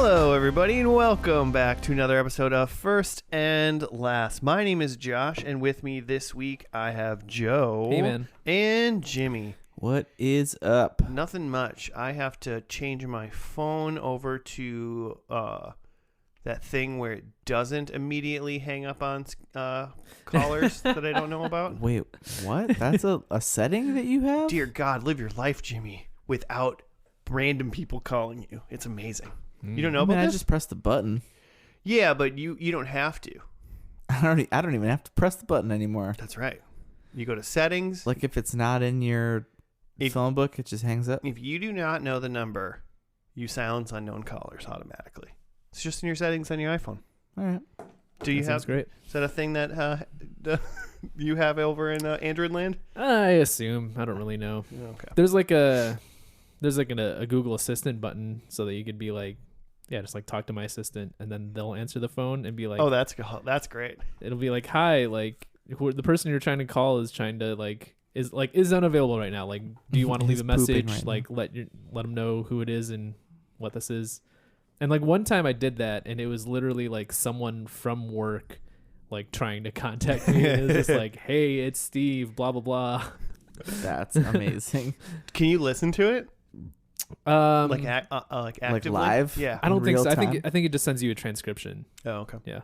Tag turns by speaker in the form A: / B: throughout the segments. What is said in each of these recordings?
A: Hello, everybody, and welcome back to another episode of First and Last. My name is Josh, and with me this week I have Joe
B: Hey, man.
A: and Jimmy.
C: What is up?
A: Nothing much. I have to change my phone over to that thing where it doesn't immediately hang up on callers that I don't know about.
C: Wait, what? That's a setting that you have?
A: Dear God, live your life, Jimmy, without random people calling you. It's amazing. You don't know about
C: I
A: this?
C: just press the button.
A: Yeah, but you don't have to.
C: I don't even have to press the button anymore.
A: That's right. You go to settings.
C: Like if it's not in your phone book, it just hangs up.
A: If you do not know the number, you silence unknown callers automatically. It's just in your settings on your iPhone.
C: All right.
A: Do you
B: That
A: have?
B: sounds great.
A: Is that a thing that you have over in Android land?
B: I assume. I don't really know.
A: Okay.
B: There's like a Google Assistant button so that you could be like, yeah, just like talk to my assistant, and then they'll answer the phone and be like,
A: Oh, that's great.
B: it'll be like, hi, like the person you're trying to call is trying to is unavailable right now. Like, do you want to leave
C: He's
B: a message?
C: pooping right
B: Like, let them know who it is and what this is. And like one time I did that, and it was literally like someone from work, like trying to contact me. And it was just like, hey, it's Steve, blah blah blah.
C: That's amazing.
A: Can you listen to it like actively?
C: live?
A: Yeah.
B: I don't think
C: real
B: so.
C: time?
B: I think it just sends you a transcription.
A: Oh, okay.
B: Yeah.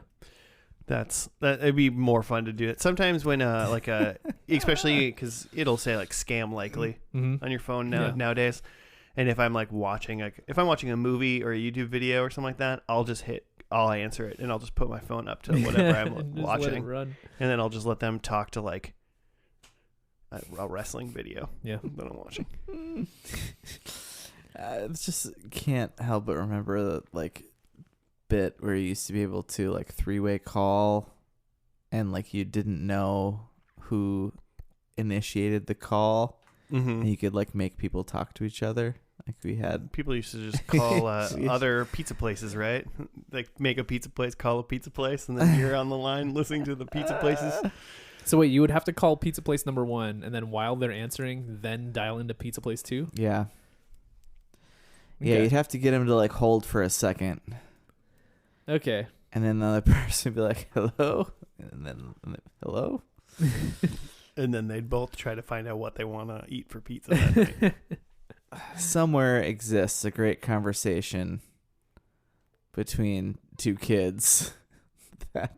A: It'd be more fun to do it. Sometimes when especially because it'll say like scam likely
B: Mm-hmm.
A: on your phone
B: Yeah.
A: nowadays. And if I'm like watching a movie or a YouTube video or something like that, I'll answer it and I'll just put my phone up to whatever I'm
B: Just
A: watching,
B: let it run.
A: and then I'll just let them talk to like a wrestling video
B: Yeah.
A: that I'm watching.
C: It's just can't help but remember the like bit where you used to be able to like three-way call and like you didn't know who initiated the call and you could like make people talk to each other. Like we had
A: People used to just call other pizza places, right? Like make a pizza place, call a pizza place, and then you're on the line listening to the pizza places.
B: So wait, you would have to call pizza place number 1, and then while they're answering, then dial into pizza place 2?
C: Yeah,
B: Okay.
C: you'd have to get him to like hold for a second.
B: Okay.
C: And then the other person would be like, hello? And then hello?
A: And then they'd both try to find out what they want to eat for pizza that night.
C: Somewhere exists a great conversation between two kids that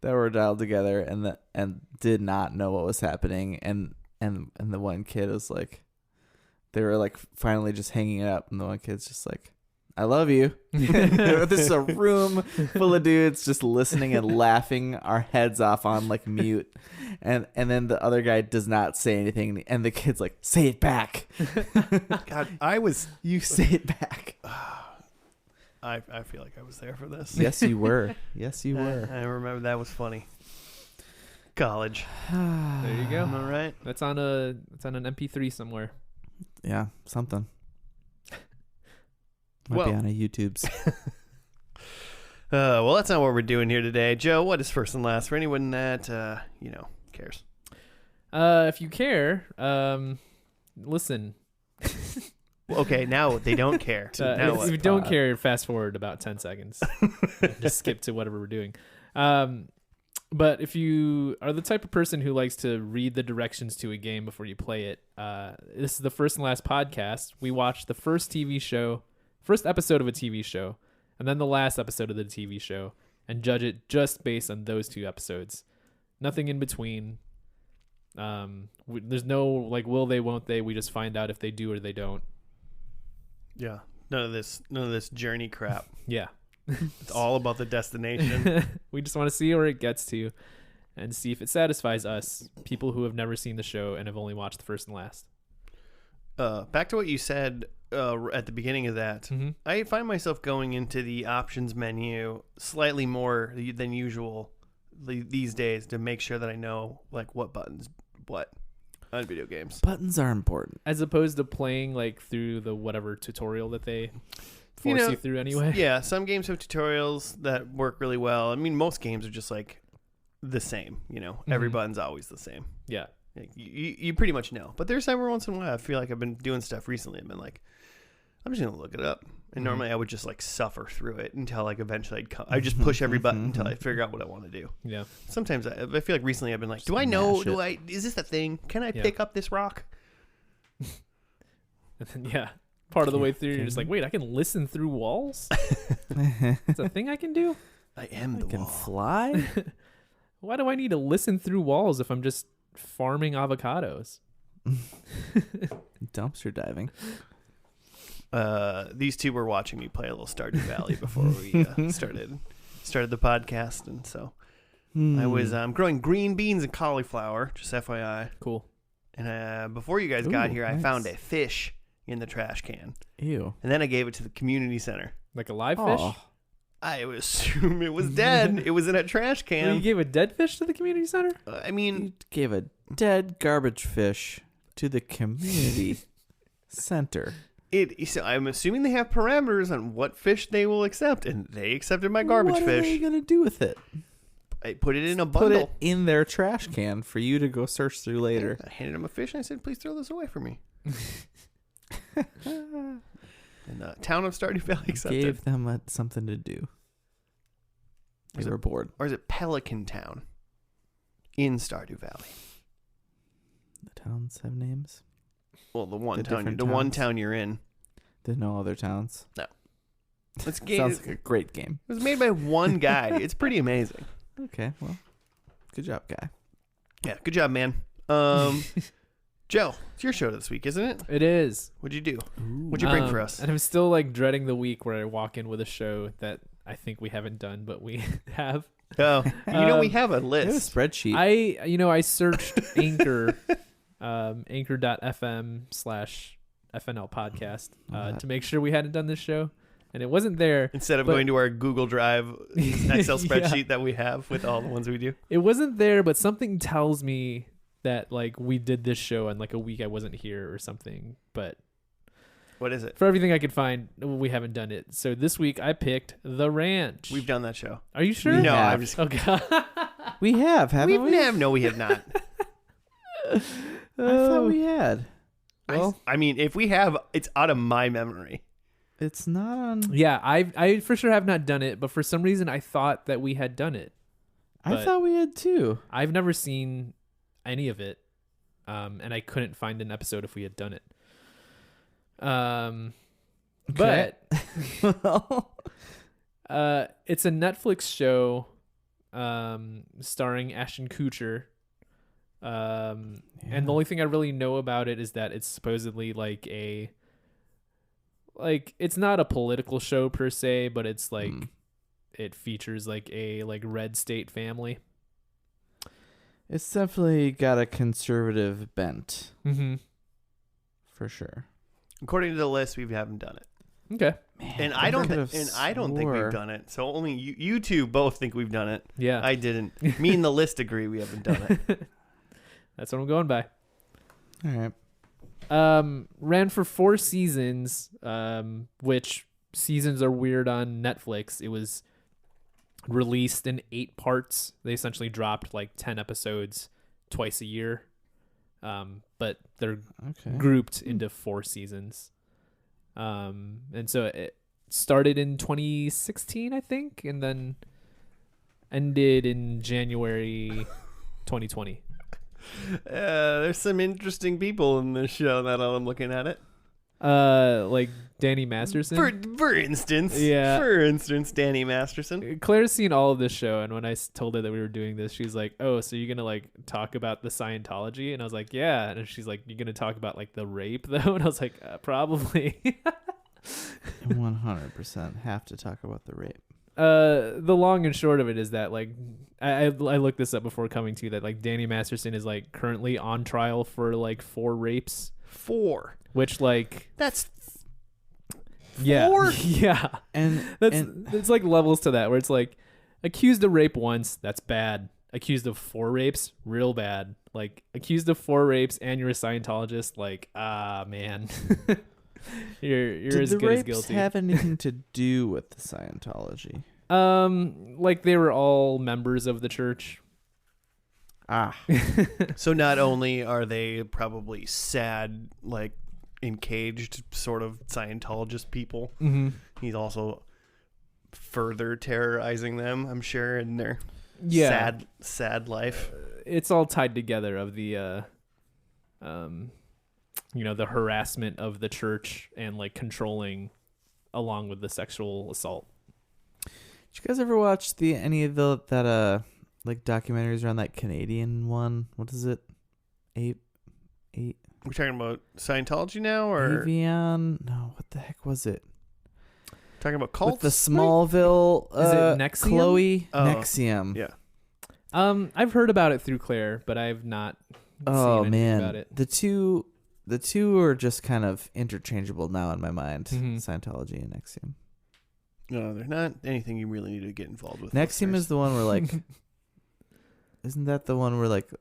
C: were dialed together and did not know what was happening. And the one kid was like, they were like finally just hanging it up. And the one kid's just like, I love you. This is a room full of dudes just listening and laughing our heads off on like mute. And then the other guy does not say anything. And the kid's like, say it back.
A: God,
C: You say it back.
A: I feel like I was there for this.
C: Yes, you were. Yes, you were.
A: I remember that was funny. College.
B: There you go.
A: Am I right?
B: That's on an MP3 somewhere.
C: Yeah, something. Might
A: Well-
C: be on a YouTube's.
A: Well, that's not what we're doing here today. Joe, what is first and last for anyone that cares?
B: If you care, listen.
A: Well, okay, now they don't care. Now
B: If
A: what?
B: you don't care, fast forward about 10 seconds. Just skip to whatever we're doing. But if you are the type of person who likes to read the directions to a game before you play it, this is the first and last podcast. We watch the first episode of a TV show, and then the last episode of the TV show, and judge it just based on those 2 episodes. Nothing in between. There's no like will they, won't they. We just find out if they do or they don't.
A: Yeah, none of this journey crap.
B: Yeah.
A: It's all about the destination.
B: We just want to see where it gets to and see if it satisfies us, people who have never seen the show and have only watched the first and last.
A: Back to what you said at the beginning of that.
B: Mm-hmm.
A: I find myself going into the options menu slightly more than usual these days to make sure that I know like what buttons what on video games.
C: Buttons are important.
B: As opposed to playing like through the whatever tutorial that they force you through anyway.
A: Yeah, some games have tutorials that work really well. I mean, most games are just like the same. Every button's always the same.
B: Yeah.
A: Like, you pretty much know. But there's every once in a while I feel like I've been doing stuff recently. I've been like, I'm just gonna look it up. And
B: Mhm.
A: normally I would just like suffer through it until like eventually I'd just push every button until I figure out what I want to do.
B: Yeah.
A: Sometimes I feel like recently I've been like, do I
C: Just
A: know?
C: mash
A: Is this a thing? Can I
B: Yeah.
A: pick up this rock?
B: And then, yeah. Part of the way through, you're just
C: Can-
B: like, wait, I can listen through walls? It's a thing I can do?
A: I am
C: I
A: the
C: can
A: wall.
C: fly.
B: Why do I need to listen through walls if I'm just farming avocados?
C: Dumpster diving.
A: These two were watching me play a little Stardew Valley before we started the podcast, and so I was growing green beans and cauliflower, just FYI.
B: Cool.
A: And before you guys got
C: Ooh,
A: here, I
C: nice.
A: found a fish in the trash can,
C: Ew.
A: and then I gave it to the community center.
B: Like a live fish?
C: Oh,
A: I would assume it was dead. It was in a trash
B: Well, you
A: can.
B: gave a dead fish to the community center?
A: I mean,
C: you gave a dead garbage fish to the community center.
A: so I'm assuming they have parameters on what fish they will accept, and they accepted my garbage
C: What are they
A: fish.
C: gonna do with it?
A: I put it in a
C: Put
A: bundle.
C: it in their trash can for you to go search through later.
A: I handed him a fish, and I said, "Please throw this away for me." And the town of Stardew Valley accepted.
C: Gave them something to do.
A: Was
C: They
A: it-
C: were bored.
A: Or is it Pelican Town in Stardew Valley?
C: The towns have names.
A: Well, the one
C: The
A: town,
C: different
A: the one
C: towns?
A: town you're in.
C: There's no other towns.
A: It's game.
C: Sounds like a great game.
A: It was made by one guy. It's pretty amazing.
C: Okay, well, good job, guy.
A: Yeah, good job, man. Joe, it's your show this week, isn't it?
B: It is.
A: What'd you do? What'd you bring for us?
B: And I'm still like dreading the week where I walk in with a show that I think we haven't done, but we have.
A: Oh, we
B: Um,
A: have a
C: I have a
A: list.
C: spreadsheet.
B: I searched Anchor, anchor.fm/FNL podcast to make sure we hadn't done this show, and it wasn't there.
A: Instead of
B: but-
A: going to our Google Drive Excel
B: Yeah.
A: spreadsheet that we have with all the ones we do.
B: It wasn't there, but something tells me that like we did this show on like a week I wasn't here or something. But
A: What is it?
B: for everything I could find, we haven't done it. So this week I picked The Ranch.
A: We've done that show.
B: Are you sure?
C: We
A: No,
C: have.
A: I'm just.
B: Oh god.
C: we have, haven't we?
A: No, we have not.
C: I thought we had.
B: Well,
A: I mean, if we have, it's out of my memory.
C: It's not on.
B: yeah, I for sure have not done it, but for some reason I thought that we had done it.
C: I
B: but-
C: thought we had too.
B: I've never seen any of it, and I couldn't find an episode if we had done it.
C: Okay.
B: But it's a Netflix show, starring Ashton Kutcher. And the only thing I really know about it is that it's supposedly it's not a political show per se, but it's like it features like a red state family.
C: It's definitely got a conservative bent
B: Mm-hmm.
C: for sure.
A: According to the list, we haven't done it,
B: Okay.
C: Man,
A: and I don't
C: could've
A: think we've
C: swore-
A: done it. So only you two both think we've done it.
B: Yeah.
A: I didn't. Me and the list agree we haven't done it.
B: That's what I'm going by.
C: All right.
B: Ran for 4 seasons, which seasons are weird on Netflix. It was released in 8 parts. They essentially dropped like 10 episodes twice a year. But they're
C: Okay.
B: grouped into 4 seasons. And so it started in 2016, I think, and then ended in January 2020.
A: There's some interesting people in this show that I'm looking at it.
B: Like Danny Masterson.
A: For instance,
B: Yeah.
A: For instance, Danny Masterson.
B: Claire's seen all of this show, and when I told her that we were doing this, she's like, "Oh, so you're gonna like talk about the Scientology?" And I was like, "Yeah." And she's like, "You're gonna talk about like the rape though?" And I was like, "Probably."
C: 100% have to talk about the rape.
B: The long and short of it is that like I looked this up before coming to that like Danny Masterson is like currently on trial for like 4 rapes,
A: 4.
B: which like
A: That's
B: yeah
A: 4?
B: yeah
C: And
B: it's like levels to that where it's like accused of rape once, that's bad. Accused of 4 rapes, real bad. Like accused of 4 rapes and you're a Scientologist, like man. you're
C: did
B: as
C: the
B: good as
C: rapes
B: guilty.
C: have anything to do with the Scientology?
B: Like they were all members of the church.
C: Ah,
A: so. Not only are they probably sad, like encaged sort of Scientologist people.
B: Mm-hmm.
A: He's also further terrorizing them, I'm sure, in their
B: Yeah.
A: sad life.
B: It's all tied together of the the harassment of the church and like controlling along with the sexual assault.
C: Did you guys ever watch any of that like documentaries around that Canadian one? What is it?
A: We're talking about Scientology now, or
C: Avion? No, what the heck was it?
A: talking about cults?
C: With the Smallville
B: Is it NXIVM?
C: Chloe
A: Oh,
C: NXIVM.
A: yeah.
B: I've heard about it through Claire, but I've not
C: Oh
B: seen anything
C: man,
B: about it.
C: the two are just kind of interchangeable now in my mind.
B: Mhm.
C: Scientology and NXIVM.
A: No, they're not anything you really need to get involved with.
C: NXIVM is the one where like, isn't that the one where like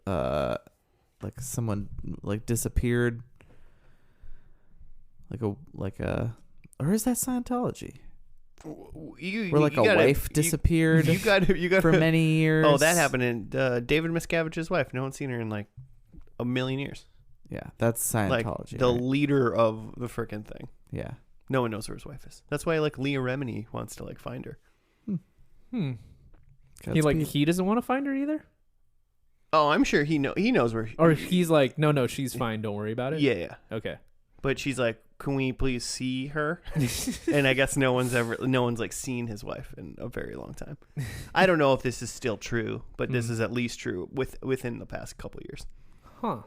C: someone like disappeared, or is that Scientology? Where like a wife disappeared
A: You got
C: for many years.
A: Oh, that happened in David Miscavige's wife. No one's seen her in like a million years.
C: Yeah, that's
A: Like
C: Scientology.
A: the
C: right?
A: leader of the frickin' thing.
C: Yeah.
A: No one knows who his wife is. That's why like Leah Remini wants to like find her.
B: He doesn't want to find her either,
A: Oh, I'm sure he knows where.
B: or he's like, no, she's fine. Don't worry about it.
A: Yeah.
B: Okay.
A: But she's like, can we please see her? And I guess no one's like seen his wife in a very long time. I don't know if this is still true, but this is at least true within the past couple years.
B: Huh.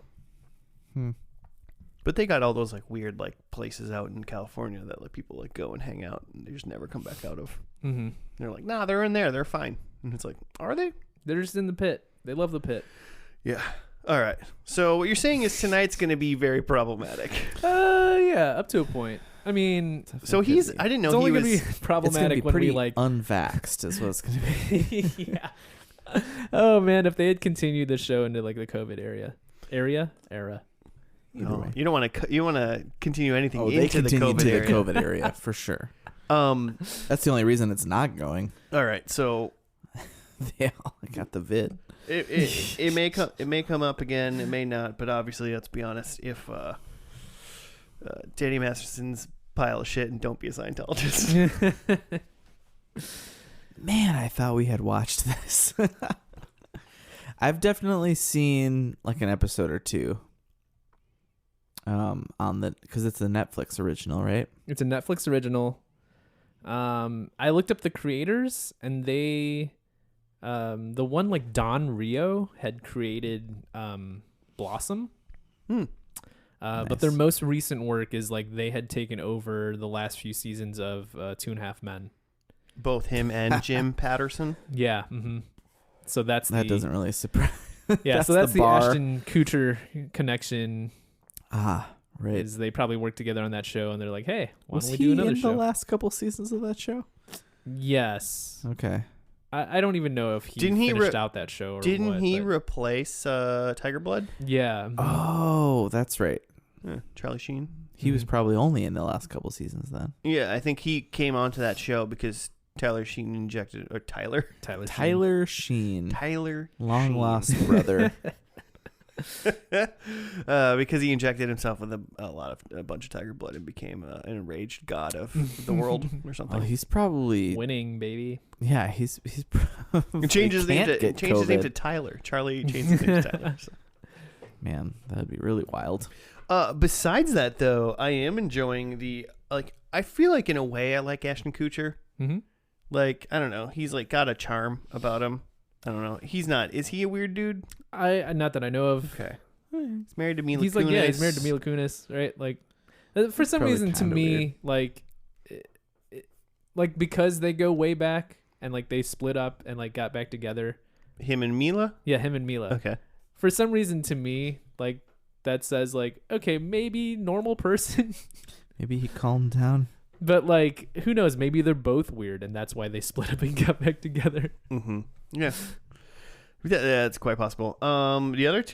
A: But they got all those like weird like places out in California that like people like go and hang out and they just never come back out of.
B: Mm-hmm.
A: They're like, nah, they're in there, they're fine. And it's like, are they?
B: They're just in the pit. They love the pit.
A: Yeah. All right. So what you're saying is tonight's going to be very problematic.
B: Yeah, up to a point. I mean,
A: So I didn't know
B: it's only
A: he
B: gonna
A: was.
B: be
C: It's gonna
B: problematic
C: be
B: when
C: pretty
B: we like.
C: unvaxxed, is what it's gonna be.
B: Yeah. Oh man, if they had continued the show into like the COVID era.
C: Either
A: No,
C: way.
A: you don't want to. You want to continue anything
C: Oh, they
A: into the
C: continue
A: COVID
C: to the
A: area.
C: COVID area for sure. That's the only reason it's not going.
A: All right. So
C: They all got the vid.
A: it may come up again. It may not. But obviously, let's be honest. If Danny Masterson's pile of shit and don't be a Scientologist.
C: Man, I thought we had watched this. I've definitely seen like an episode or two. Because it's a Netflix original, right?
B: It's a Netflix original. I looked up the creators, and they, the one like Don Rio had created Blossom. But their
C: Nice.
B: most recent work is like they had taken over the last few seasons of 2.5 Men.
A: Both him and Jim Patterson.
B: Yeah. Mm-hmm. So that
C: Doesn't really surprise.
B: Yeah. So that's the
C: bar.
B: Ashton Kutcher connection.
C: Ah, right.
B: Is they probably worked together on that show, and they're like, hey, why
C: Was
B: don't we
C: he
B: do another
C: in
B: show?
C: the last couple seasons of that show?
B: Yes.
C: Okay.
B: I don't even know if he
A: Didn't he
B: finished out that show or
A: Didn't
B: what,
A: he
B: but-
A: replace Tiger Blood?
B: Yeah.
C: Oh, that's right.
A: Yeah, Charlie Sheen.
C: He was
B: Mhm.
C: probably only in the last couple seasons then.
A: Yeah, I think he came onto that show because Tyler Sheen injected, or Tyler
C: Sheen, long
A: Sheen.
C: lost brother.
A: Because he injected himself with a bunch of tiger blood and became an enraged god of the world or
C: Oh,
A: something.
C: he's probably
B: winning, baby.
C: yeah. He's probably
A: He changed his name
C: can't
A: to
C: get
A: changed his name
C: COVID.
A: to Tyler. Charlie changed his name to Tyler. So.
C: Man, that'd be really wild.
A: Besides that, though, I am enjoying I feel like in a way I like Ashton Kutcher.
B: Mm-hmm.
A: Like, I don't know, he's like got a charm about him. I don't know. He's not. Is he a weird dude?
B: I not that I know of.
A: Okay. He's married to Mila
B: He's
A: Kunis.
B: like, yeah, he's married to Mila Kunis, right? Like, for some
C: Probably
B: reason, to
C: kinda
B: me,
C: weird.
B: like, like because they go way back and like they split up and like got back together.
A: Him and Mila?
B: Yeah, him and Mila.
A: Okay.
B: For some reason, to me, like that says like, okay, maybe normal person,
C: Maybe he calmed down.
B: but like, who knows? Maybe they're both weird, and that's why they split up and got back together.
A: Mm-hmm. Yeah. That's quite possible. The other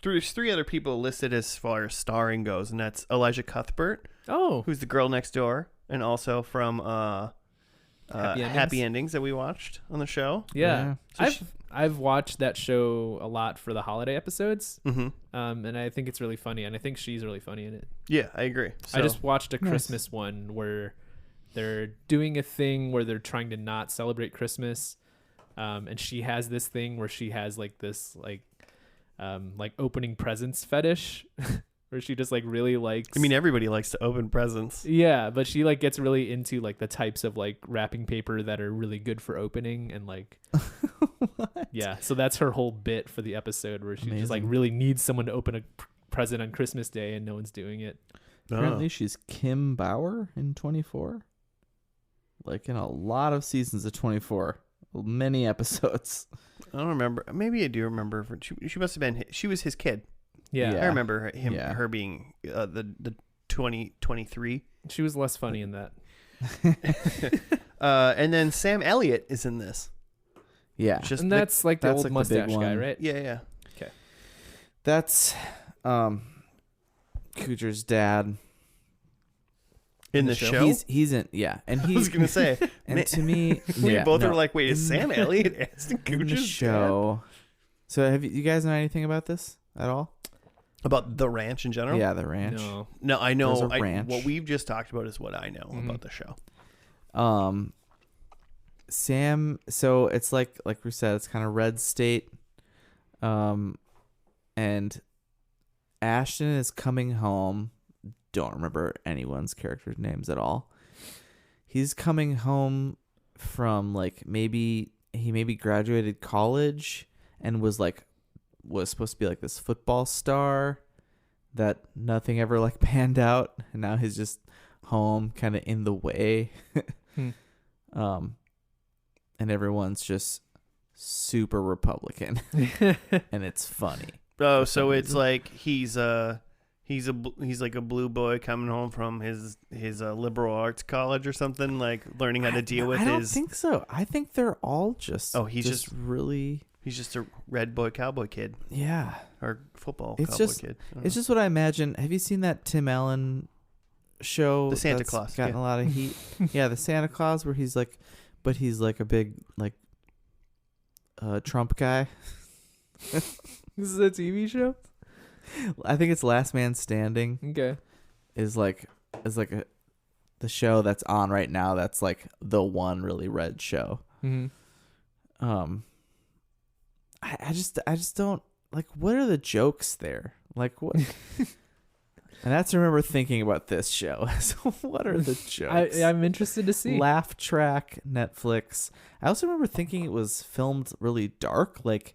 A: there's three other people listed as far as starring goes, and that's Elijah Cuthbert,
B: Oh,
A: who's the girl next door, and also from
B: Happy
A: endings that we watched on the show.
B: Yeah.
C: So
B: I've watched that show a lot for the holiday episodes.
A: Mm-hmm.
B: And I think it's really funny, and I think she's really funny in it.
A: Yeah, I agree.
B: I just watched a
C: Nice.
B: Christmas one where they're doing a thing where they're trying to not celebrate Christmas. And she has this thing where she has like this like opening presents fetish where she just like really likes.
A: I mean, everybody likes to open presents.
B: Yeah, but she like gets really into like the types of like wrapping paper that are really good for opening and like yeah, so that's her whole bit for the episode where she just like
C: Amazing.
B: really needs someone to open a present on Christmas Day and no one's doing it.
C: Apparently, she's Kim Bauer in 24. Like in a lot of seasons of 24, many episodes.
A: I don't remember. Maybe I do remember. She must have been. She was his kid.
B: Yeah.
C: Yeah.
A: I remember him.
C: Yeah.
A: Her being the 2023.
B: She was less funny in that.
A: And then Sam Elliott is in this.
C: Yeah.
A: Just
B: And
A: the-
B: that's like the
C: that's
B: old
C: like the big
B: mustache guy,
C: one.
B: right?
A: yeah.
C: That's Cooger's dad.
A: In
B: the
A: the
B: show?
A: show.
C: He's in, yeah. And
A: I
C: he
A: was gonna say.
C: and to me,
A: We
C: yeah,
A: both
C: no.
A: were like, "Wait, is
C: In-
A: Sam Elliott Aston
C: in the
A: Kutcher's
C: show? So have you guys know anything about this at all?
A: about the ranch in general?
C: Yeah, the ranch.
B: No.
A: No, I
C: There's
A: know.
C: a ranch.
A: What we've just talked about is what I know
B: Mhm.
A: about the show.
C: Sam, so it's like we said, it's kind of red state. And Ashton is coming home. Don't remember anyone's character's names at all. He's coming home from like maybe graduated college and was supposed to be like this football star that nothing ever like panned out, and now he's just home kind of in the way. And everyone's just super Republican and it's funny.
A: Oh,
C: For
A: so
C: some
A: it's
C: reason.
A: like he's like a blue boy coming home from his liberal arts college or something, like learning how to deal with
C: I don't
A: his.
C: think so. I think they're all just
A: He's just
C: really,
A: he's just a red boy cowboy kid
C: yeah.
A: or football
C: It's
A: cowboy
C: just-
A: kid. I don't
C: It's
A: know.
C: just what I imagine. Have you seen that Tim Allen show?
A: The Santa
C: that's
A: Claus,
C: gotten
A: yeah.
C: a lot of heat. Yeah, the Santa Claus, where he's like, but he's like a big like Trump guy.
B: This is a TV show?
C: I think it's Last Man Standing
B: Okay.
C: is like the show that's on right now. That's like the one really red show.
B: Mm-hmm.
C: I just don't like, what are the jokes there? Like what? And that's remember thinking about this show. So what are the jokes?
B: I'm interested to see.
C: Laugh Track, Netflix. I also remember thinking it was filmed really dark, like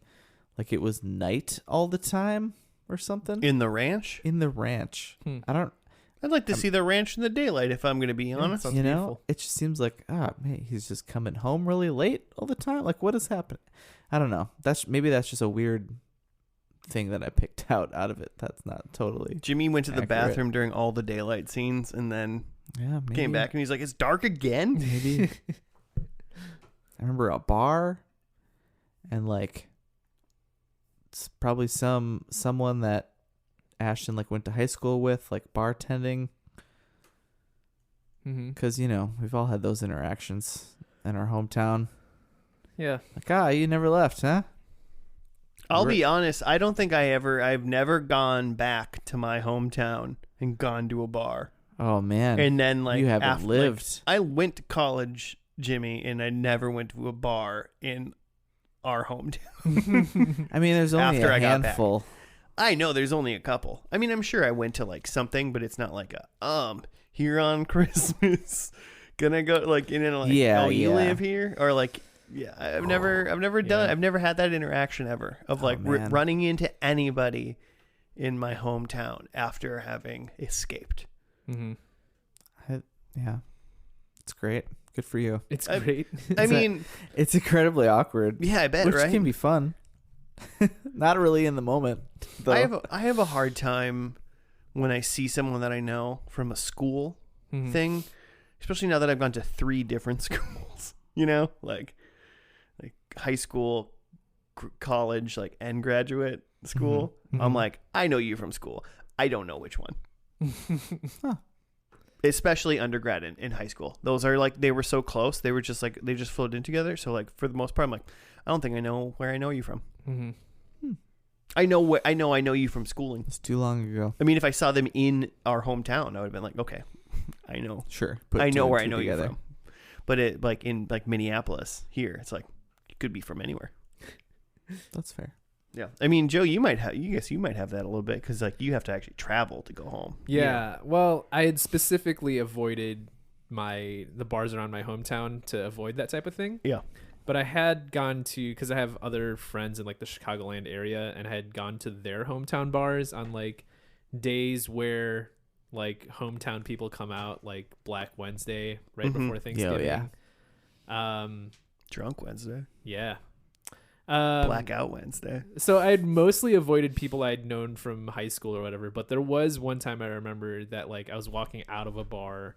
C: it was night all the time or something
A: in the ranch.
C: in the ranch.
B: Hmm.
A: I'd like to see the ranch in the daylight, if I'm going to be honest.
B: sounds
C: You know,
B: beautiful.
C: it just seems like man, he's just coming home really late all the time. Like what is happening? I don't know. That's just a weird thing that I picked out of it. That's not totally.
A: Jimmy went to the
C: Accurate.
A: bathroom during all the daylight scenes and then
C: Yeah, maybe,
A: came back and he's like, "It's dark again."
C: Maybe. I remember a bar, and like, it's probably someone that Ashton like went to high school with, like bartending,
B: Mm-hmm.
C: because we've all had those interactions in our hometown.
B: Yeah.
C: Like, you never left, huh?
A: I'll be honest. I don't think I've never gone back to my hometown and gone to a bar.
C: Oh man,
A: And then like
C: you haven't
A: after,
C: lived.
A: I went to college, Jimmy, and I never went to a bar in our hometown.
C: I mean, there's only
A: after
C: a
A: I got back.
C: handful.
A: I know there's only a couple. I mean, I'm sure I went to like something, but it's not like here on Christmas gonna go like you
C: Yeah.
A: live here or like I've never done
B: Yeah.
A: I've never had that interaction ever of
C: Oh,
A: like
C: man.
A: running into anybody in my hometown after having escaped.
B: Mm-hmm.
C: Yeah, it's great. Good for you.
B: It's
A: I-
B: great.
A: I mean,
C: It's incredibly awkward.
A: yeah, I bet,
C: Which
A: right?
C: can be fun. Not really in the moment, though.
A: I have a hard time when I see someone that I know from a school
B: Mhm.
A: thing, especially now that I've gone to 3 different schools, like high school, college, like and graduate school.
B: Mhm.
A: I'm like, I know you from school. I don't know which one. especially undergrad in high school. Those are like, they were so close. They were just like, they just flowed in together. So like for the most part, I'm like, I don't think I know where I know you from.
B: Mm-hmm.
A: I know you from schooling.
C: It's too long ago.
A: I mean, if I saw them in our hometown, I would have been like, okay, I know.
C: Sure.
A: I know where I know
C: together.
A: you from. But it like in like Minneapolis here, it's like it could be from anywhere.
C: That's fair.
A: Yeah. I mean, Joe, you might have that a little bit because like you have to actually travel to go home.
B: Yeah. Well, I had specifically avoided the bars around my hometown to avoid that type of thing.
A: Yeah.
B: But I had gone to, because I have other friends in like the Chicagoland area, and I had gone to their hometown bars on like days where like hometown people come out, like Black Wednesday right before Thanksgiving.
C: Yeah.
A: Drunk Wednesday.
B: Yeah.
A: Blackout Wednesday.
B: So I had mostly avoided people I'd known from high school or whatever, but there was one time I remember that like I was walking out of a bar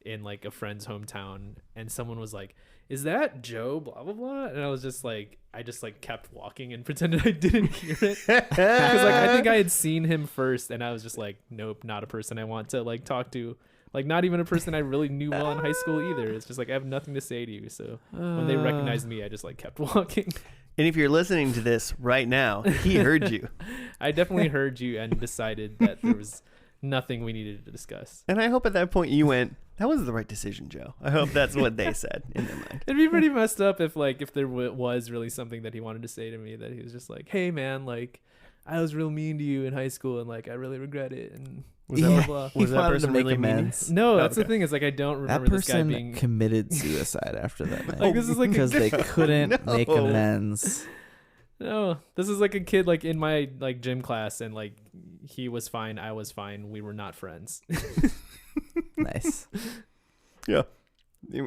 B: in like a friend's hometown, and someone was like, "Is that Joe blah blah blah?" And I was just like, I just like kept walking and pretended I didn't hear it, because like I think I had seen him first, and I was just like, nope, not a person I want to like talk to, like not even a person I really knew well in high school either. It's just like I have nothing to say to you. So when they recognized me, I just like kept walking.
A: And if you're listening to this right now, he heard you.
B: I definitely heard you and decided that there was nothing we needed to discuss.
A: And I hope at that point you went, that was the right decision, Joe. I hope that's what they said in their mind.
B: It'd be pretty messed up if there was really something that he wanted to say to me, that he was just like, "Hey man, like I was real mean to you in high school and like I really regret it." And
A: Was
B: blah,
A: that,
B: blah, blah.
A: was that
C: wanted to
A: person
C: make
A: really mean?
C: amends.
B: No, that's
A: Okay.
B: the thing, is like I don't
C: That
B: remember this guy
C: person
B: being
C: committed suicide after that night.
B: like, this is like
C: because they couldn't make
A: No.
C: amends.
B: no, this is like a kid like in my like gym class, and like he was fine, I was fine, we were not friends.
C: Nice.
A: Yeah.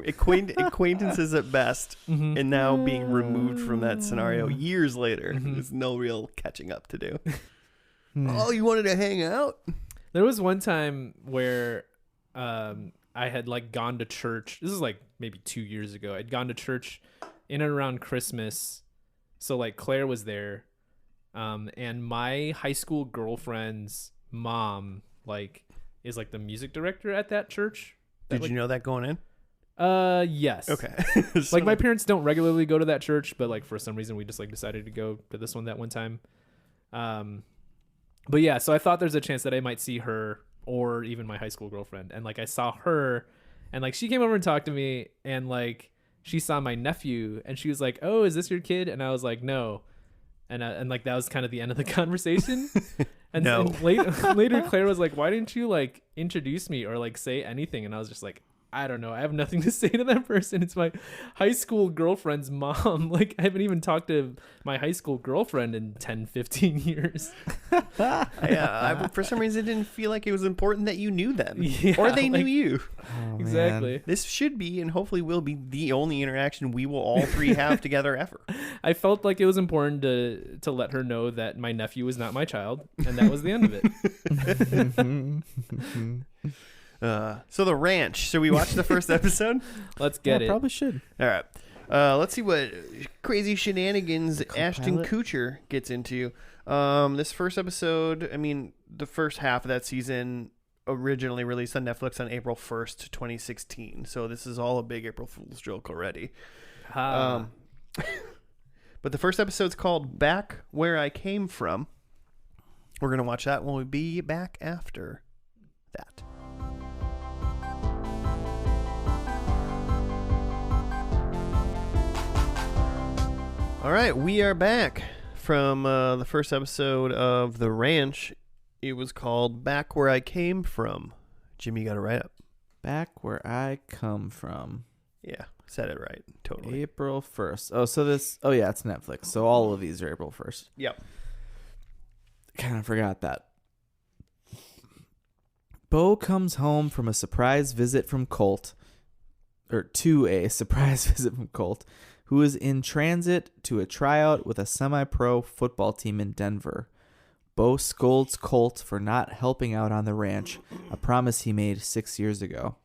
A: Acquaintances at best,
B: Mhm.
A: and now being removed from that scenario years later.
B: Mhm.
A: There's no real catching up to do.
C: Hmm.
A: Oh, you wanted to hang out?
B: There was one time where I had like gone to church. This is like maybe 2 years ago. I'd gone to church in and around Christmas. So like Claire was there. And my high school girlfriend's mom like is like the music director at that church.
A: Did you know that going in?
B: Yes.
A: Okay.
B: Like my parents don't regularly go to that church, but like for some reason we just like decided to go to this one that one time. But yeah, so I thought there's a chance that I might see her or even my high school girlfriend. And like I saw her, and like she came over and talked to me, and like she saw my nephew, and she was like, "Oh, is this your kid?" And I was like, "No." And like that was kind of the end of the conversation. And,
A: No.
B: and later Claire was like, "Why didn't you like introduce me or like say anything?" And I was just like, I don't know. I have nothing to say to that person. It's my high school girlfriend's mom. Like, I haven't even talked to my high school girlfriend in 10, 15 years.
A: I for some reason didn't feel like it was important that you knew them,
B: Yeah,
A: or they knew
B: like-
A: you.
C: Oh,
B: Exactly.
C: man.
A: This should be, and hopefully will be, the only interaction we will all three have together ever.
B: I felt like it was important to let her know that my nephew was not my child, and that was the end of it.
A: So the ranch. Should we watch the first episode?
B: Let's get
C: Yeah,
B: it.
C: probably should.
A: All right. Let's see what crazy shenanigans Ashton
C: Co-pilot?
A: Kutcher gets into. This first episode, I mean, the first half of that season originally released on Netflix on April 1st, 2016. So this is all a big April Fool's joke already.
B: Ha.
A: But the first episode's called Back Where I Came From. We're going to watch that when we be back after that. All right, we are back from the first episode of The Ranch. It was called Back Where I Came From. Jimmy got it right up.
C: Back where I come from.
A: Yeah, said it right. Totally.
C: April 1st. Oh, so this. Oh, yeah, it's Netflix. So all of these are April 1st.
A: Yep.
C: Kind of forgot that. Bo comes home from a surprise visit from Colt. Or to a surprise visit from Colt, who is in transit to a tryout with a semi-pro football team in Denver. Bo scolds Colt for not helping out on the ranch, a promise he made 6 years ago.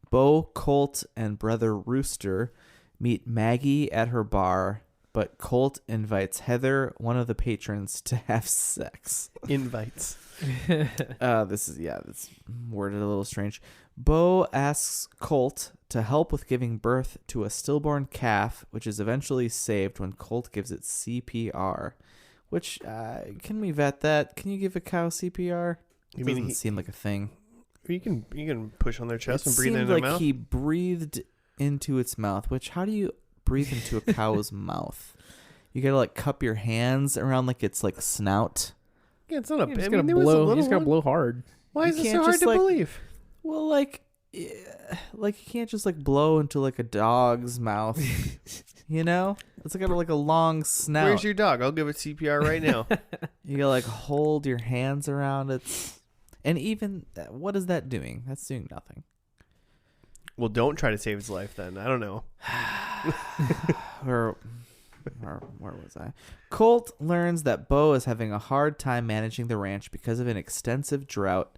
C: Bo, Colt, and brother Rooster meet Maggie at her bar, but Colt invites Heather, one of the patrons, to have sex.
A: Invites.
C: This is worded a little strange. Bo asks Colt to help with giving birth to a stillborn calf, which is eventually saved when Colt gives it CPR. Which, can we vet that? Can you give a cow CPR? It doesn't seem like a thing.
A: You can push on their chest and breathe in
C: seemed
A: their
C: like
A: mouth.
C: he breathed into its mouth, which how do you breathe into a cow's mouth? You gotta like cup your hands around like its like snout.
A: Yeah, it's not a.
B: You
A: I
B: just
A: mean,
B: gotta
A: it was a
B: blow. You
A: little
B: just gotta
A: one.
B: blow hard.
A: Why
C: You
A: is it
C: can't
A: so hard
C: just,
A: to
C: like-
A: believe?
C: Well, like you can't just like blow into like a dog's mouth. You know, it's got like a long snout.
A: Where's your dog? I'll give it CPR right now.
C: You gotta like hold your hands around it, and even what is that doing? That's doing nothing.
A: Well, don't try to save its life then. I don't know.
C: Where was I? Colt learns that Bo is having a hard time managing the ranch because of an extensive drought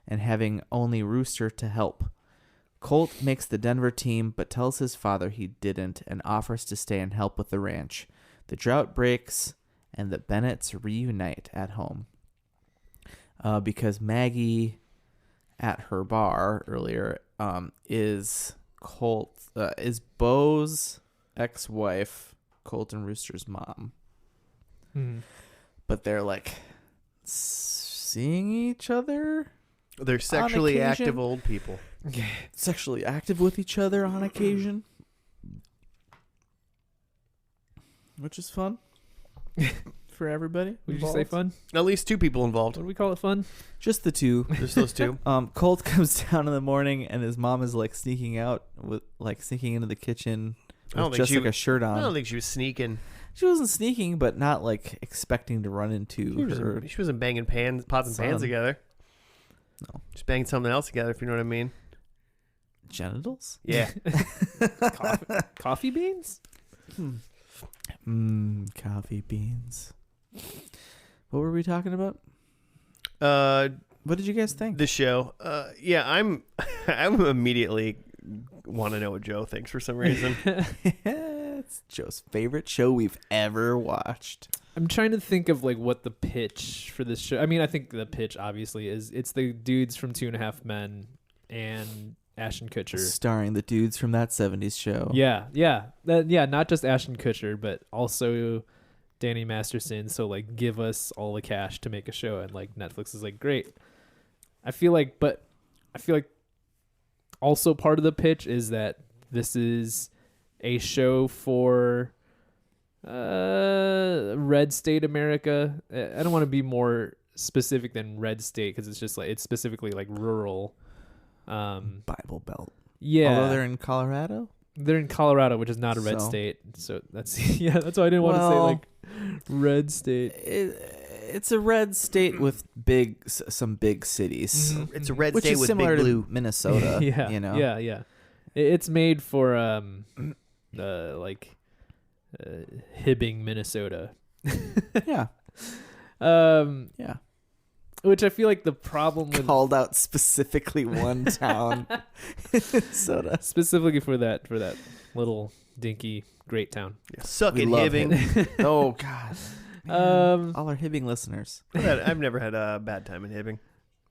C: and having only Rooster to help. Colt makes the Denver team but tells his father he didn't and offers to stay and help with the ranch. The drought breaks and the Bennetts reunite at home. Because Maggie at her bar earlier is Bo's ex-wife, Colt and Rooster's mom. But they're like seeing each other,
A: They're sexually
C: occasion.
A: active old people.
C: sexually active with each other on occasion, which is fun for everybody.
B: Would you say
C: involved.
B: fun?
A: At least two people involved.
B: What do we call it? Fun?
C: Just the two.
A: Just those two.
C: Colt comes down in the morning and his mom is like sneaking into the kitchen
A: I don't
C: with
A: think
C: just like a shirt
A: I
C: on.
A: don't think she was sneaking.
C: She wasn't sneaking, but not like expecting to run into her.
A: She wasn't banging pots and pans
C: son.
A: together.
C: No.
A: Just banging something else together, if you know what I mean.
C: Genitals?
A: Yeah.
B: Coffee beans?
C: Coffee beans. What were we talking about? What did you guys think?
A: The show. Yeah, I'm immediately want to know what Joe thinks for some reason.
C: It's Joe's favorite show we've ever watched.
B: I'm trying to think of like what the pitch for this show. I mean, I think the pitch obviously is it's the dudes from 2.5 Men and Ashton Kutcher.
C: Starring the dudes from that 70s show.
B: Yeah, not just Ashton Kutcher, but also Danny Masterson. So like, give us all the cash to make a show, and like Netflix is like, great. I feel like also part of the pitch is that this is a show for red state America. I don't want to be more specific than red state because it's just like it's specifically like rural.
C: Bible Belt.
B: Yeah,
C: Although they're in Colorado.
B: they're in Colorado, which is not a red
C: So-
B: state. So that's that's why I didn't want to say
C: Well,
B: like red state.
C: It's a red state with some big cities,
A: It's a red
C: which
A: state
C: is
A: with
C: similar
A: big blue.
C: to Minnesota.
B: Yeah,
C: you know.
B: yeah. It's made for Hibbing, Minnesota.
C: Yeah.
B: Yeah. Which I feel like the problem with
C: Called out specifically one town, Minnesota.
B: specifically for that little dinky great town.
A: Suck
C: We
A: it,
C: love
A: Hibbing.
C: Oh God. Man, all our Hibbing listeners.
A: I've never had a bad time in Hibbing.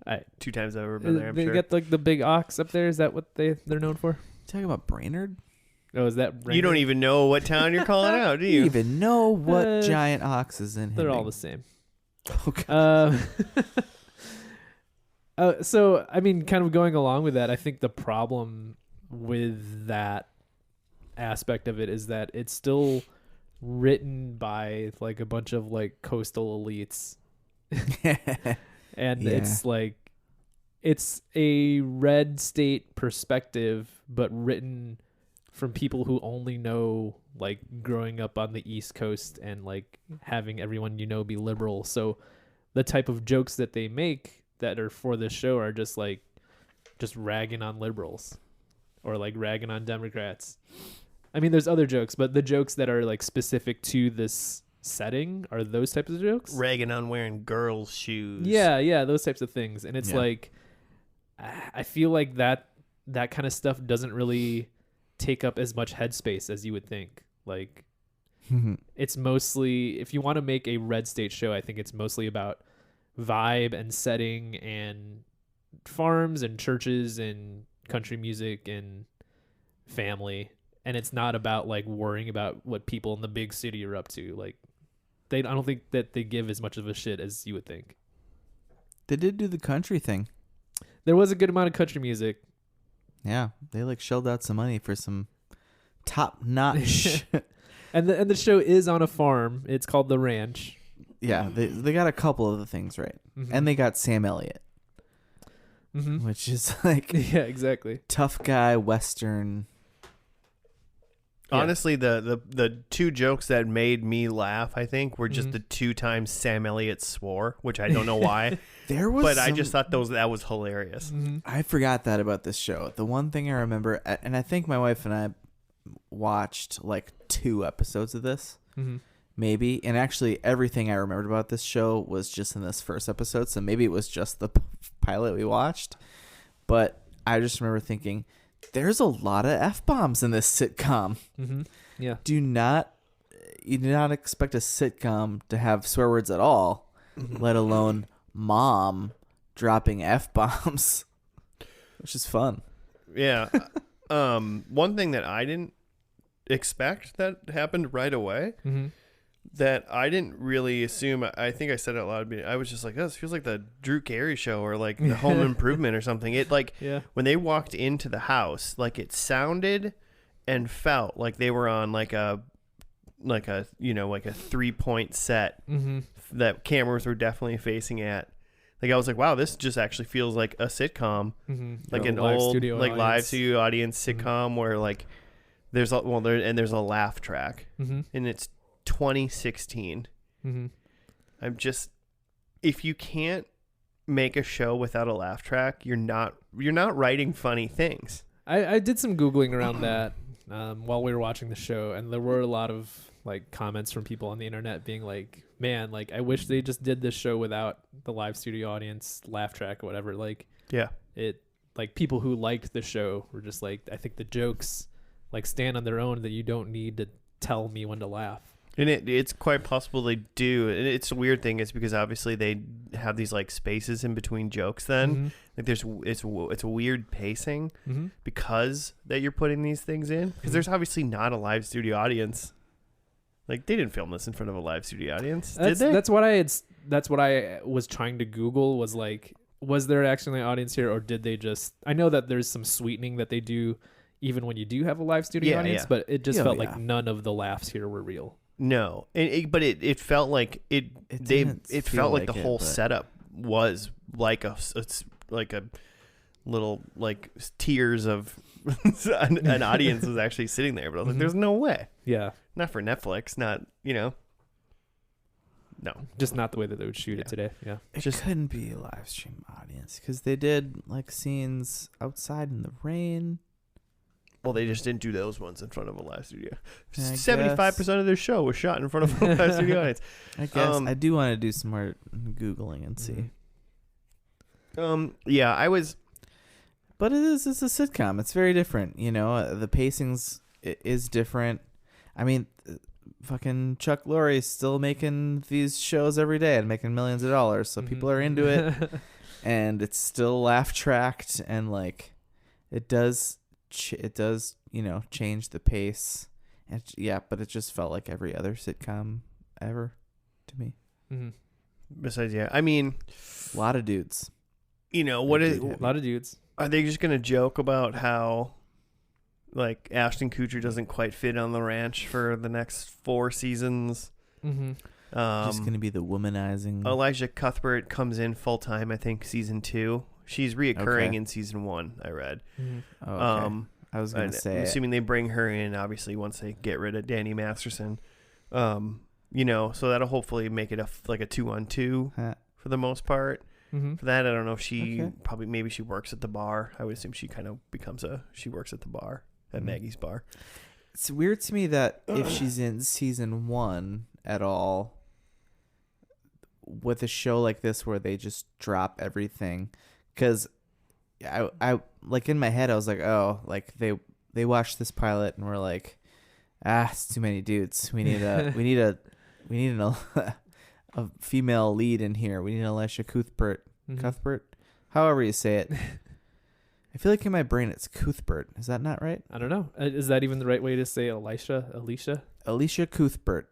B: I,
A: 2 times I've ever been there, I'm
B: they
A: sure.
B: got like the big ox up there. Is that what they're known for?
C: Talking about Brainerd.
B: Oh, is that
A: You don't even know what town you're calling out, do you?
C: Even know what
B: Uh,
C: giant ox is in Hibbing.
B: They're all the same.
C: Oh, God.
B: So I mean, kind of going along with that, I think the problem with that aspect of it is that it's still written by like a bunch of like coastal elites, and
C: Yeah.
B: it's like it's a red state perspective, but written from people who only know like growing up on the East Coast and like having everyone be liberal. So the type of jokes that they make that are for this show are just ragging on liberals or like ragging on Democrats. I mean, there's other jokes, but the jokes that are like specific to this setting are those types of jokes.
A: Ragging on wearing girls' shoes.
B: Yeah, those types of things. And it's
C: Yeah.
B: like, I feel like that kind of stuff doesn't really take up as much headspace as you would think. Like, it's mostly, if you want to make a red state show, I think it's mostly about vibe and setting and farms and churches and country music and family, and it's not about like worrying about what people in the big city are up to. Like I don't think that they give as much of a shit as you would think.
C: They did do the country thing.
B: There was a good amount of country music.
C: Yeah, they like shelled out some money for some top notch.
B: And the show is on a farm. It's called The Ranch.
C: Yeah, they got a couple of the things right,
B: Mhm.
C: and they got Sam Elliott,
B: Mhm.
C: which is like
B: Yeah, exactly.
C: tough guy Western.
B: Yeah.
A: Honestly, the two jokes that made me laugh, I think, were just
B: Mhm.
A: the 2 times Sam Elliott swore, which I don't know why,
C: There was,
A: but I just thought that was hilarious.
B: Mhm.
C: I forgot that about this show. The one thing I remember, and I think my wife and I watched like 2 episodes of this,
B: Mhm.
C: maybe. And actually, everything I remembered about this show was just in this first episode. So maybe it was just the pilot we watched. But I just remember thinking, there's a lot of F-bombs in this sitcom.
B: Mhm. Yeah.
C: You do not expect a sitcom to have swear words at all, let alone mom dropping F-bombs, which is fun.
A: Yeah. One thing that I didn't expect that happened right away,
B: Mhm.
A: that I didn't really assume. I think I said it out loud. I was just like, "Oh, this feels like the Drew Carey show or like the Home Improvement or something." It like
B: Yeah.
A: when they walked into the house, like it sounded and felt like they were on like a 3-point set
B: Mhm.
A: that cameras were definitely facing at. Like I was like, "Wow, this just actually feels like a sitcom,
B: Mhm.
A: like
B: A
A: an
B: live
A: old
B: studio
A: like live
B: audience.
A: studio audience
B: Mhm.
A: sitcom where like there's a laugh track."
B: Mhm.
A: And it's 2016.
B: Mhm.
A: I'm just, if you can't make a show without a laugh track, you're not writing funny things.
B: I did some Googling around that while we were watching the show, and there were a lot of like comments from people on the internet being like, man, like I wish they just did this show without the live studio audience laugh track or whatever. Like
A: Yeah.
B: it, like people who liked the show were just like, I think the jokes like stand on their own, that you don't need to tell me when to laugh.
A: And it's quite possible they do. And it's a weird thing is because obviously they have these like spaces in between jokes then.
B: Mhm.
A: Like it's a weird pacing
B: Mhm.
A: because that you're putting these things in. Because there's obviously not a live studio audience. Like they didn't film this in front of a live studio audience, did they?
B: That's what I was trying to Google, was like, was there actually an audience here, or did they just? I know that there's some sweetening that they do even when you do have a live studio
A: Yeah,
B: audience,
A: yeah.
B: but it just
C: Yeah,
B: felt
C: yeah.
B: like none of the laughs here were real.
A: No, but it felt like it
C: didn't
A: felt
C: feel
A: like the
C: like it,
A: whole
C: but-
A: setup was like it's like a little like tiers of an audience was actually sitting there, but I was like,
B: Mhm.
A: there's no way,
B: Yeah,
A: not for Netflix, not no.
B: just not the way that they would shoot
A: Yeah.
B: it today. Yeah.
C: It
A: Just-
C: couldn't be a live stream audience because they did like scenes outside in the rain.
A: Well, they just didn't do those ones in front of a live studio.
C: I
A: 75% of their show was shot in front of a live studio audience.
C: I guess
A: Um,
C: I do want to do some more Googling and see.
A: Yeah, I was.
C: But it's a sitcom. It's very different. You know, the pacing's is different. I mean, fucking Chuck Lorre's still making these shows every day and making millions of dollars. So people are into it, and it's still laugh tracked, and like it does change the pace. And but it just felt like every other sitcom ever to me.
B: Mhm.
A: Besides, yeah, I mean,
C: A lot of dudes.
A: what is?
B: A lot of dudes.
A: Are they just gonna joke about how, like, Ashton Kutcher doesn't quite fit on the ranch for the next 4 seasons?
B: Mm-hmm.
C: Just gonna be the womanizing.
A: Elijah Cuthbert comes in full time. I think season 2. She's reoccurring
C: Okay.
A: in season 1. I read.
B: Mm-hmm.
C: Oh, okay. I was gonna
A: and
C: say.
A: I'm assuming they bring her in obviously once they get rid of Danny Masterson. So that'll hopefully make it a 2-on-2
C: Huh.
A: for the most part.
B: Mm-hmm.
A: For that, I don't know if she
C: Okay.
A: maybe she works at the bar. I would assume she kind of she works at the bar at
C: Mhm.
A: Maggie's bar.
C: It's weird to me that if she's in season 1 at all, with a show like this where they just drop everything, because I like in my head I was like, oh, like they watched this pilot and were like, it's too many dudes. We need a female lead in here. We need Elisha Cuthbert.
B: Mm-hmm.
C: Cuthbert, however you say it. I feel like in my brain it's Cuthbert. Is that not right?
B: I don't know. Is that even the right way to say Alicia?
C: Alicia Cuthbert.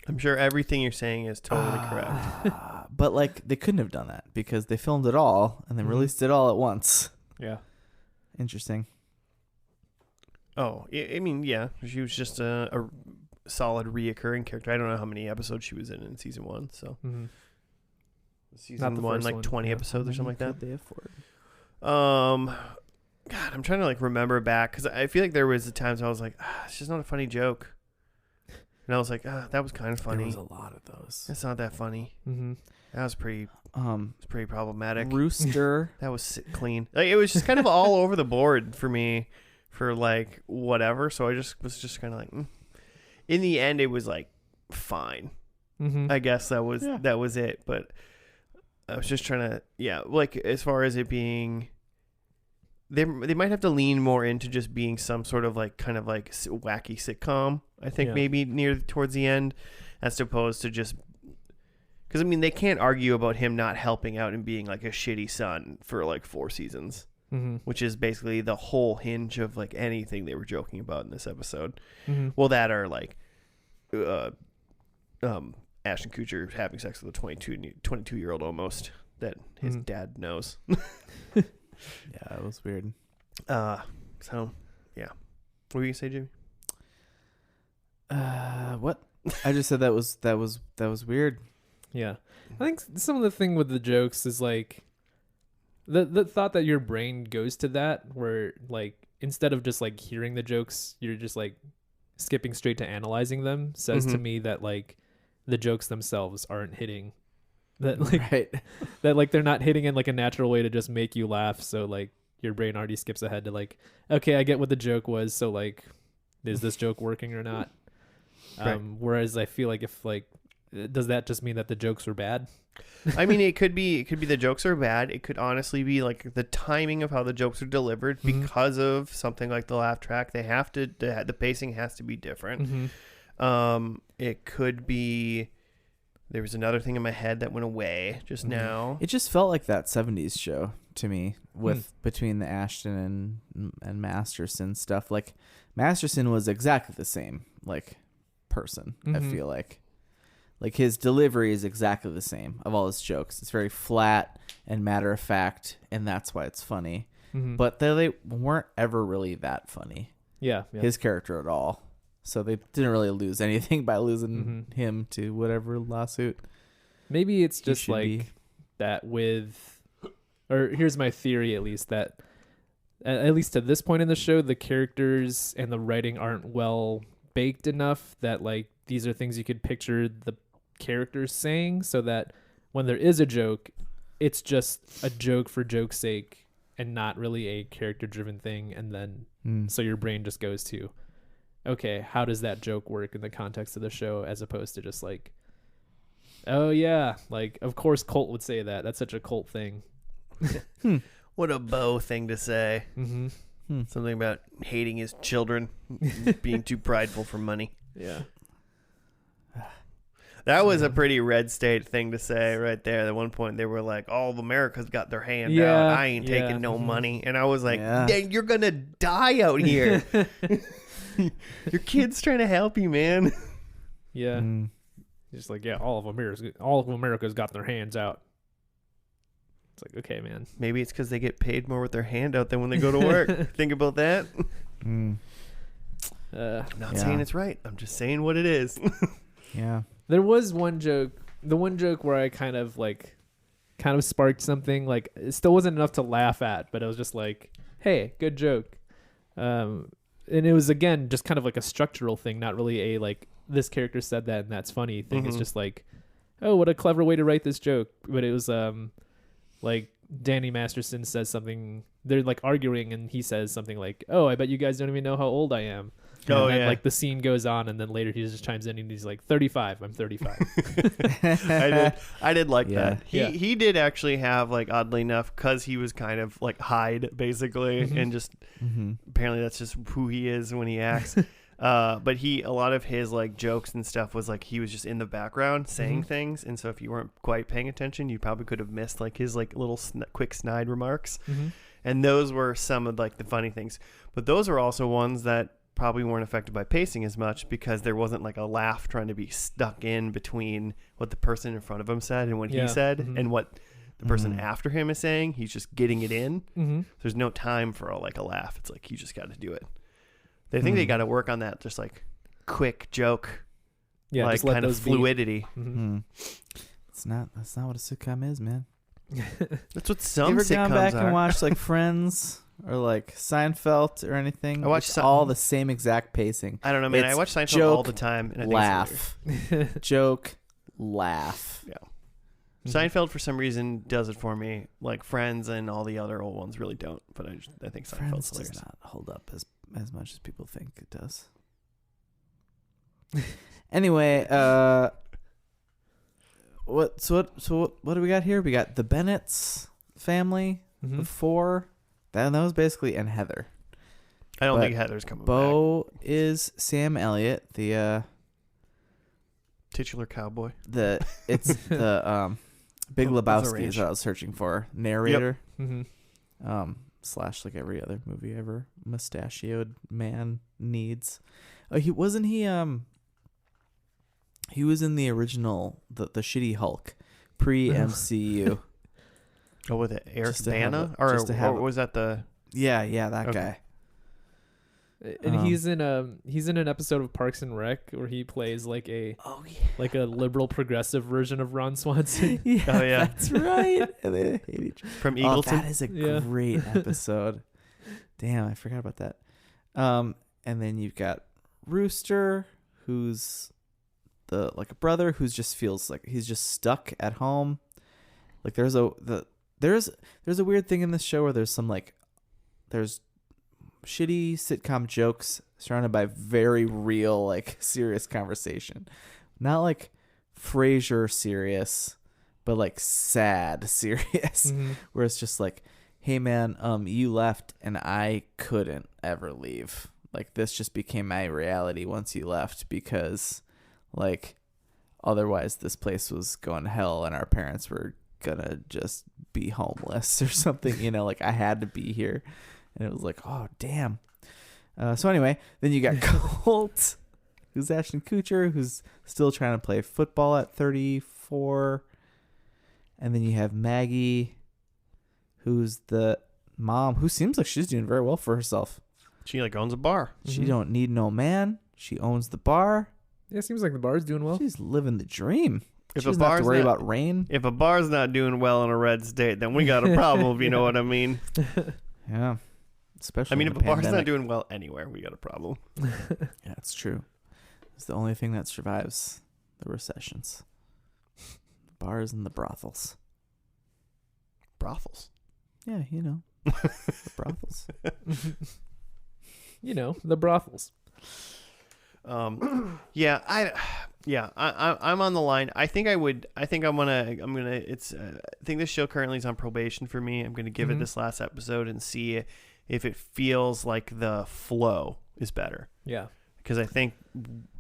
A: I'm sure everything you're saying is totally correct.
C: But like they couldn't have done that because they filmed it all and then
B: Mhm.
C: released it all at once.
B: Yeah.
C: Interesting.
A: Oh, I mean, yeah, she was just a solid reoccurring character. I don't know how many episodes she was in season 1. So
B: Mm-hmm.
A: season
B: the
A: 1,
B: first
A: like
B: one,
A: 20
B: yeah.
A: episodes or something like that.
C: They afford?
A: God, I'm trying to like remember back because I feel like there was times I was like, it's just not a funny joke, and I was like, that was kind of funny.
C: There was a lot of those.
A: It's not that funny.
B: Mm-hmm.
A: That was pretty. It's pretty problematic.
C: Rooster.
A: That was clean. Like, it was just kind of all over the board for me, for like whatever. So I just was just kind of like, In the end, it was like fine.
B: Mm-hmm.
A: I guess that was it. But I was just trying to, like as far as it being, they might have to lean more into just being some sort of like kind of like wacky sitcom. I think maybe towards the end, as opposed to just. Because, I mean, they can't argue about him not helping out and being, like, a shitty son for, like, 4 seasons.
B: Mm-hmm.
A: Which is basically the whole hinge of, like, anything they were joking about in this episode.
B: Mm-hmm.
A: Well, that are, like, Ashton Kutcher having sex with a 22-year-old almost that his dad knows.
C: Yeah, it was weird.
A: So, yeah. What were you going to say, Jimmy?
C: What? I just said that was weird.
B: Yeah. I think some of the thing with the jokes is like the thought that your brain goes to that where like instead of just like hearing the jokes, you're just like skipping straight to analyzing them says to me that like the jokes themselves aren't hitting that like
C: Right.
B: that like they're not hitting in like a natural way to just make you laugh. So like your brain already skips ahead to like, okay, I get what the joke was. So like, is this joke working or not?
A: Right.
B: Whereas I feel like if like, does that just mean that the jokes were bad?
A: I mean, it could be the jokes are bad. It could honestly be like the timing of how the jokes are delivered because of something like the laugh track. They have to, the pacing has to be different. It could be, there was another thing in my head that went away just now.
C: It just felt like that 70s show to me with between the Ashton and Masterson stuff. Like Masterson was exactly the same like person. I feel like his delivery is exactly the same of all his jokes. It's very flat and matter of fact, and that's why it's funny. But they weren't ever really that funny.
B: Yeah.
C: His character at all. So they didn't really lose anything by losing him to whatever lawsuit.
B: Maybe it's just like
C: be.
B: that with, or here's my theory at least, that at least to this point in the show, the characters and the writing aren't well baked enough that like these are things you could picture the characters saying, so that when there is a joke, it's just a joke for joke's sake and not really a character driven thing. And then so your brain just goes to, okay, how does that joke work in the context of the show, as opposed to just like, oh yeah, like of course Colt would say that. That's such a Colt thing.
A: What a Bo thing to say. Something about hating his children, being too prideful for money.
B: Yeah.
A: That was a pretty red state thing to say right there. At one point, they were like, all of America's got their hand out. I ain't taking no money. And I was like, dang, you're going to die out here. Your kid's trying to help you, man.
B: Yeah. Just like, yeah, all of America's got their hands out. It's like, okay, man.
A: Maybe it's because they get paid more with their hand out than when they go to work. Think about that.
C: Mm.
A: I'm not saying it's right. I'm just saying what it is.
C: Yeah.
B: There was one joke, the one joke where I kind of sparked something. Like, it still wasn't enough to laugh at, but it was just like, hey, good joke. And it was, again, just kind of like a structural thing, not really a like, this character said that and that's funny thing. It's just like, oh, what a clever way to write this joke. But it was like Danny Masterson says something, they're like arguing and he says something like, oh, I bet you guys don't even know how old I am.
A: Oh,
B: and then,
A: yeah.
B: like the scene goes on, and then later he just chimes in and he's like, 35. I'm 35.
A: I did like that.
B: Yeah.
A: He did actually have, like, oddly enough, because he was kind of like Hyde basically, and just apparently that's just who he is when he acts. But a lot of his like jokes and stuff was like he was just in the background saying things, and so if you weren't quite paying attention, you probably could have missed like his like little quick snide remarks. And those were some of like the funny things. But those are also ones that probably weren't affected by pacing as much because there wasn't like a laugh trying to be stuck in between what the person in front of him said and what he said and what the person after him is saying. He's just getting it in. There's no time for a laugh. It's like you just got to do it. They think they got to work on that just like quick joke, like kind of fluidity.
C: That's not what a sitcom is, man.
A: That's what some
C: you ever
A: sitcoms
C: gone back
A: are.
C: and watched like Friends or like Seinfeld or anything?
A: I watched
C: it's all the same exact pacing.
A: I don't know, man.
C: It's
A: I watch Seinfeld
C: joke,
A: all the time. And I think
C: laugh, joke, laugh.
A: Yeah. Seinfeld for some reason does it for me. Like Friends and all the other old ones really don't. But I think Seinfeld's
C: Friends
A: hilarious.
C: does not hold up as much as people think it does. Anyway, what do we got here? We got the Bennett's family, the four. That was basically, and Heather.
A: I don't
C: But
A: think Heather's coming
C: Bo is Sam Elliott, the
A: titular cowboy.
C: it's the Big
A: Of the
C: Lebowski
A: range.
C: is what I was searching for. Narrator.
B: Mm-hmm.
C: Slash like every other movie ever mustachioed man needs. Oh, he was in the original the shitty Hulk pre MCU.
A: Oh, with it, Eric
C: Just to have
A: Bana,
C: it-
A: or
C: just to have it.
A: was that the?
C: yeah, that
A: Okay.
C: guy.
B: And he's in an episode of Parks and Rec where he plays like a liberal progressive version of Ron Swanson.
C: Yeah,
A: Oh, yeah.
C: that's right. And they hate each other.
A: From
C: Oh,
A: Eagleton.
C: that is a
B: Yeah.
C: great episode. Damn, I forgot about that. And then you've got Rooster, who's a brother who's just feels like he's just stuck at home. Like there's a weird thing in this show where there's shitty sitcom jokes surrounded by very real, like serious conversation. Not like Frasier serious, but like sad serious. Where it's just like, hey man, you left and I couldn't ever leave. Like this just became my reality once you left because like otherwise this place was going to hell and our parents were gonna just be homeless or something, you know, like I had to be here. And it was like, oh, damn. So anyway, then you got Colt, who's Ashton Kutcher, who's still trying to play football at 34. And then you have Maggie, who's the mom, who seems like she's doing very well for herself.
A: She like owns a bar.
C: She don't need no man. She owns the bar.
B: Yeah, seems like the bar's doing well.
C: She's living the dream.
A: If
C: She
A: a
C: doesn't have to
A: bar's
C: worry
A: not-
C: about rain.
A: If a bar's not doing well in a red state, then we got a problem. If you know what I mean.
C: Yeah. Especially
A: I mean,
C: in
A: if
C: the
A: a bar's not
C: pandemic.
A: doing well anywhere, we got a problem.
C: Yeah, it's true. It's the only thing that survives the recessions. The bars and the brothels.
A: Brothels.
C: Yeah, you know. The brothels.
B: You know, the brothels.
A: I'm on the line. I think I'm gonna it's I think this show currently is on probation for me. I'm gonna give it this last episode and see if it feels like the flow is better.
B: Yeah.
A: Because I think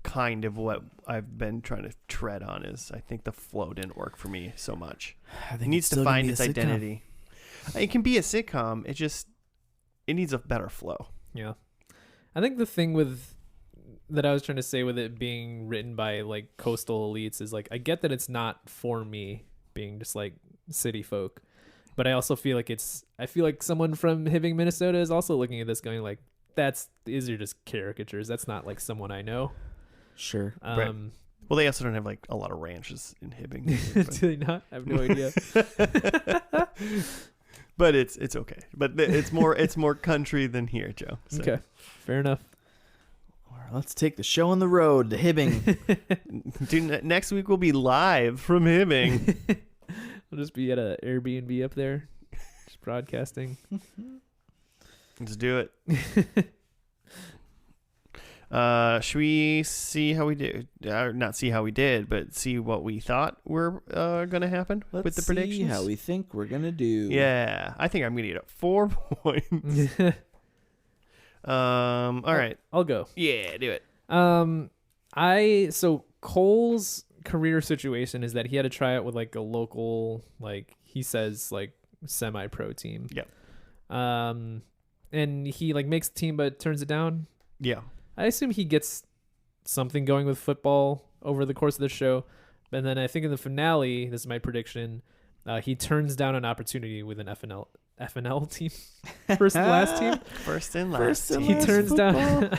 A: kind of what I've been trying to tread on is I think the flow didn't work for me so much.
C: I think
A: It needs
C: it's
A: to
C: still gonna
A: find
C: be a
A: its
C: sitcom.
A: identity. It can be a sitcom. It needs a better flow.
B: Yeah. I think the thing that I was trying to say with it being written by like coastal elites is like I get that it's not for me being just like city folk, but I also feel like I feel like someone from Hibbing, Minnesota is also looking at this going like these are just caricatures. That's not like someone I know.
C: Sure.
A: Right. Well, they also don't have like a lot of ranches in Hibbing.
B: Do they not? I have no idea.
A: But it's okay. But it's more country than here, Joe. So.
B: Okay. Fair enough.
C: Let's take the show on the road to Hibbing.
A: Dude, next week we'll be live from Hibbing.
B: We'll just be at a Airbnb up there, just broadcasting.
A: Let's do it. Should we see how we did? Not see how we did, but see what we thought were going to happen with the predictions.
C: See how we think we're gonna do.
A: Yeah, I think I'm going to get 4 points. All right.
B: I'll go.
A: Yeah, do it.
B: So Cole's career situation is that he had to try out with like a local, like he says, like semi-pro team.
A: Yep.
B: and he like makes the team but turns it down.
A: Yeah.
B: I assume he gets something going with football over the course of the show. And then I think in the finale, this is my prediction, he turns down an opportunity with an FNL team, first and last team.
A: First and last.
C: First and
A: team.
B: He turns down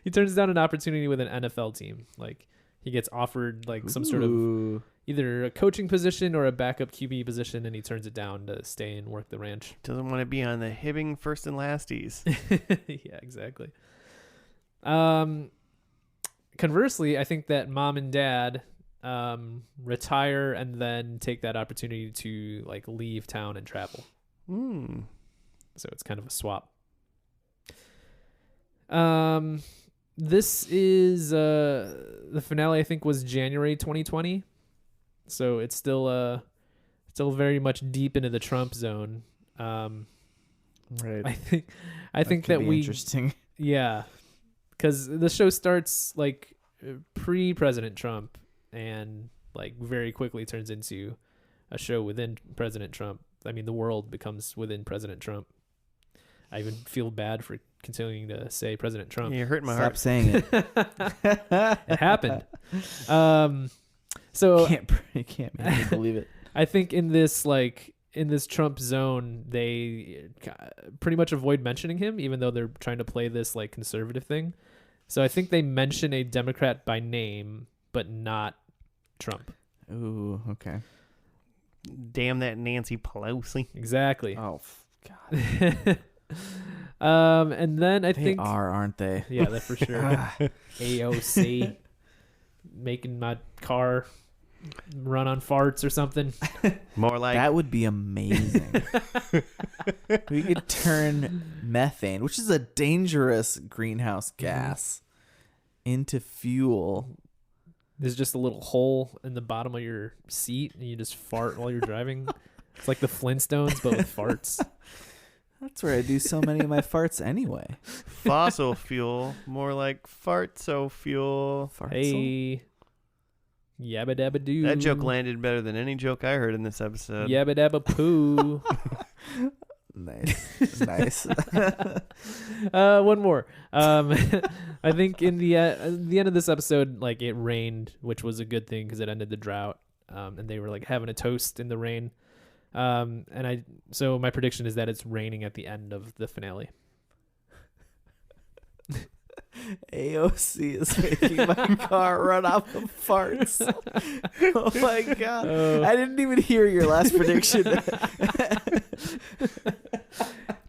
B: he turns down an opportunity with an NFL team. Like he gets offered like some sort of
C: Ooh.
B: either a coaching position or a backup QB position, and he turns it down to stay and work the ranch.
A: Doesn't want to be on the Hibbing first and lasties.
B: Yeah, exactly. Conversely, I think that mom and dad retire and then take that opportunity to like leave town and travel. So it's kind of a swap. This is the finale, I think, was January 2020. So it's still very much deep into the Trump zone.
C: Right.
B: I think
C: could
B: that
C: be
B: we
C: interesting.
B: Yeah, because the show starts like pre-President Trump and like very quickly turns into a show within President Trump. I mean, the world becomes within President Trump. I even feel bad for continuing to say President Trump.
A: You're hurting my
C: Stop
A: heart.
C: saying it.
B: It happened. So
C: You can't make me believe it.
B: I think in this Trump zone, they pretty much avoid mentioning him, even though they're trying to play this like conservative thing. So I think they mention a Democrat by name, but not Trump.
C: Ooh, okay.
A: Damn that Nancy Pelosi.
B: Exactly.
C: Oh, God.
B: And then I
C: They
B: think
C: are, aren't they?
B: yeah, that for sure. AOC making my car run on farts or something.
A: More like
C: That would be amazing. We could turn methane, which is a dangerous greenhouse gas, into fuel.
B: There's just a little hole in the bottom of your seat, and you just fart while you're driving. It's like the Flintstones, but with farts.
C: That's where I do so many of my farts anyway.
A: fossil fuel. More like fartso fuel.
B: Hey, yabba dabba doo.
A: That joke landed better than any joke I heard in this episode.
B: Yabba dabba poo.
C: Nice. Nice.
B: One more. I think in the end of this episode, like it rained, which was a good thing because it ended the drought. And they were like having a toast in the rain. So my prediction is that it's raining at the end of the finale.
C: AOC is making my car run off of farts. Oh my God. I didn't even hear your last prediction.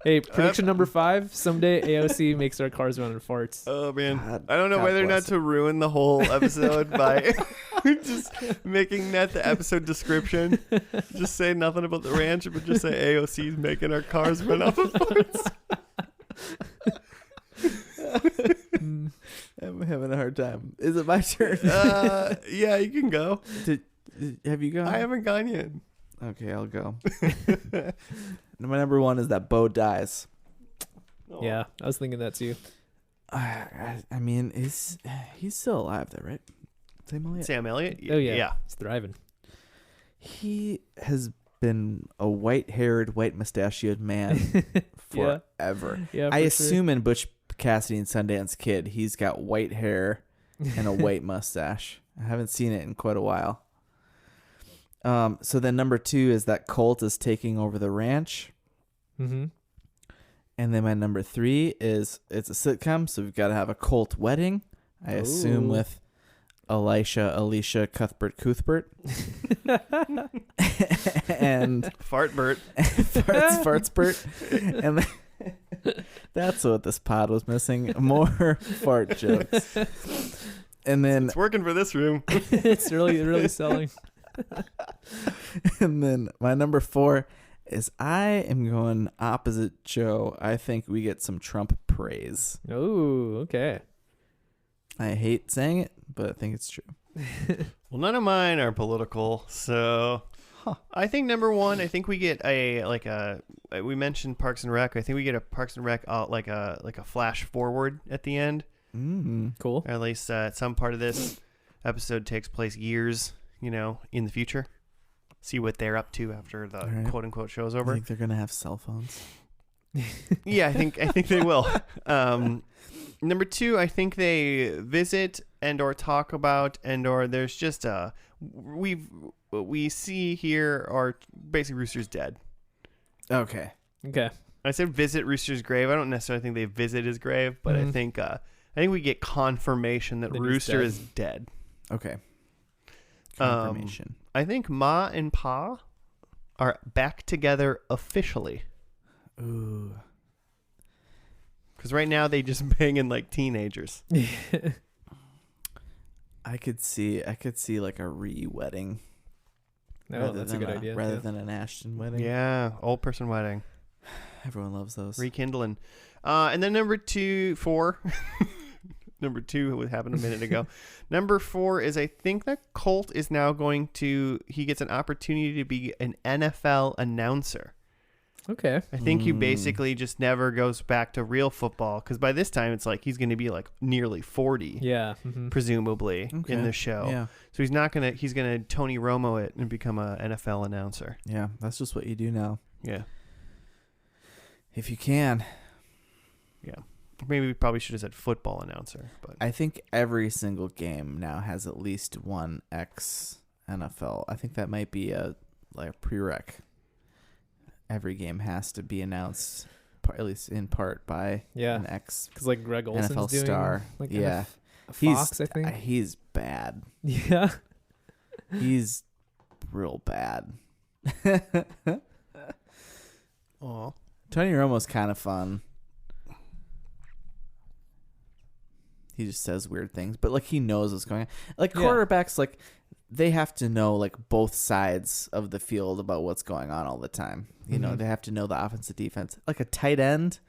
B: Hey, prediction number 5. Someday AOC makes our cars run on farts.
A: Oh man,
C: God-
A: I don't know
C: God
A: whether or
C: bless
A: not to ruin the whole episode by just making that the episode description. Just say nothing about the ranch, but just say AOC's making our cars run off of farts.
C: I'm having a hard time. Is it my turn?
A: Yeah, you can go.
C: Have you gone?
A: I haven't gone yet.
C: Okay, I'll go. My number 1 is that Bo dies.
B: Yeah, I was thinking that too.
C: I mean, he's still alive though, right? Sam Elliott?
A: Sam Elliott.
B: Oh yeah,
A: Yeah.
B: he's thriving.
C: He has been a white-haired, white-mustachioed man
B: Yeah.
C: forever.
B: Yeah,
C: I
B: for
C: assume in Butch Cassidy and Sundance Kid, he's got white hair and a white mustache. I haven't seen it in quite a while. So then number 2 is that Colt is taking over the ranch.
B: Sure. Mm-hmm.
C: And then my number 3 is it's a sitcom, so we've got to have a Colt wedding. I assume
B: Ooh.
C: with Alicia, Cuthbert, and
A: Fartbert.
C: Fartsbert. And that's what this pod was missing. More fart jokes. And then
A: It's working for this room.
B: It's really selling.
C: and then my number 4 is I am going opposite Joe. I think we get some Trump praise.
B: Oh, okay.
C: I hate saying it, but I think it's true.
A: Well, none of mine are political, so I think number 1, I think we get we mentioned Parks and Rec. I think we get a Parks and Rec like a flash forward at the end.
B: Cool.
A: Or at least some part of this episode takes place years, in the future. See what they're up to after the
C: All right.
A: quote unquote show's
C: I
A: over.
C: think they're gonna have cell phones.
A: Yeah, I think they will. Number 2, I think they visit and or talk about and or there's just what we see here are basically Rooster's dead.
C: Okay.
B: Okay.
A: I said visit Rooster's grave. I don't necessarily think they visit his grave, but I think we get confirmation that Rooster is dead.
C: Okay. Confirmation.
A: I think Ma and Pa are back together officially.
C: Ooh.
A: Because right now they just banging like teenagers.
C: I could see like a re-wedding.
B: No, that's a good idea.
C: Rather than an Ashton wedding.
A: Yeah, old person wedding.
C: Everyone loves those.
A: Rekindling. And then number 4. Number 2 what happened a minute ago. Number 4 is I think that Colt is now he gets an opportunity to be an NFL announcer.
B: Okay.
A: I think he basically just never goes back to real football because by this time it's like he's going to be like nearly 40.
B: Yeah.
A: Presumably in the show.
C: Yeah.
A: So he's going to Tony Romo it and become a NFL announcer.
C: Yeah, that's just what you do now.
A: Yeah.
C: If you can.
A: Yeah. Maybe we probably should have said football announcer, but
C: I think every single game now has at least one ex-NFL. I think that might be a prereq. Every game has to be announced, at least in part, by an ex.
B: Because like Greg Olson's
C: NFL
B: doing
C: star.
B: like
C: Yeah.
B: Fox, I think.
C: He's bad.
B: Yeah.
C: He's real bad.
A: oh,
C: Tony Romo's kind of fun. He just says weird things, but like he knows what's going on. Like quarterbacks, like they have to know like both sides of the field about what's going on all the time. You know, they have to know the offense and defense. Like a tight end,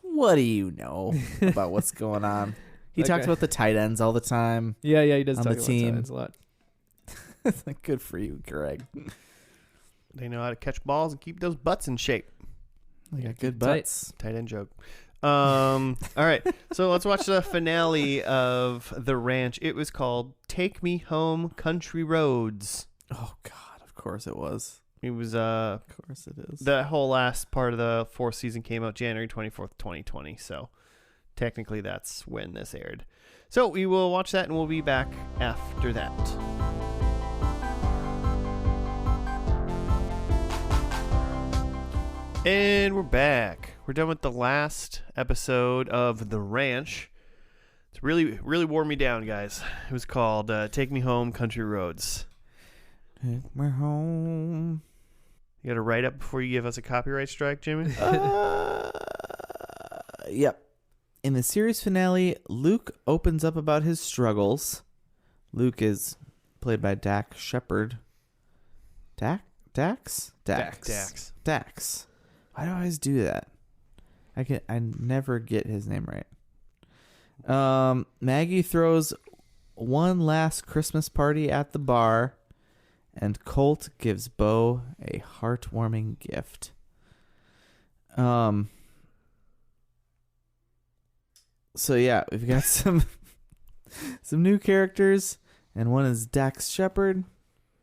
C: what do you know about what's going on? He talks about the tight ends all the time.
B: Yeah, he does
C: on
B: talk
C: the
B: about
C: team.
B: tight ends a lot.
C: It's like good for you, Greg.
A: they know how to catch balls and keep those butts in shape.
C: They got good butts.
A: Tight end joke. All right, so let's watch the finale of The Ranch. It was called "Take Me Home, Country Roads."
C: Oh God, of course it was.
A: It was
C: Of course it is.
A: the whole last part of the 4th season came out January 24th, 2020. So technically that's when this aired. So we will watch that and we'll be back after that. And we're back. We're done with the last episode of The Ranch. It's really wore me down, guys. It was called Take Me Home, Country Roads.
C: Take me home.
A: You got to write up before you give us a copyright strike, Jimmy?
C: Yep. In the series finale, Luke opens up about his struggles. Luke is played by Dax Shepard. Dax. Why do I always do that? I never get his name right. Maggie throws one last Christmas party at the bar, and Colt gives Bo a heartwarming gift. So yeah, we've got some new characters, and one is Dax Shepard,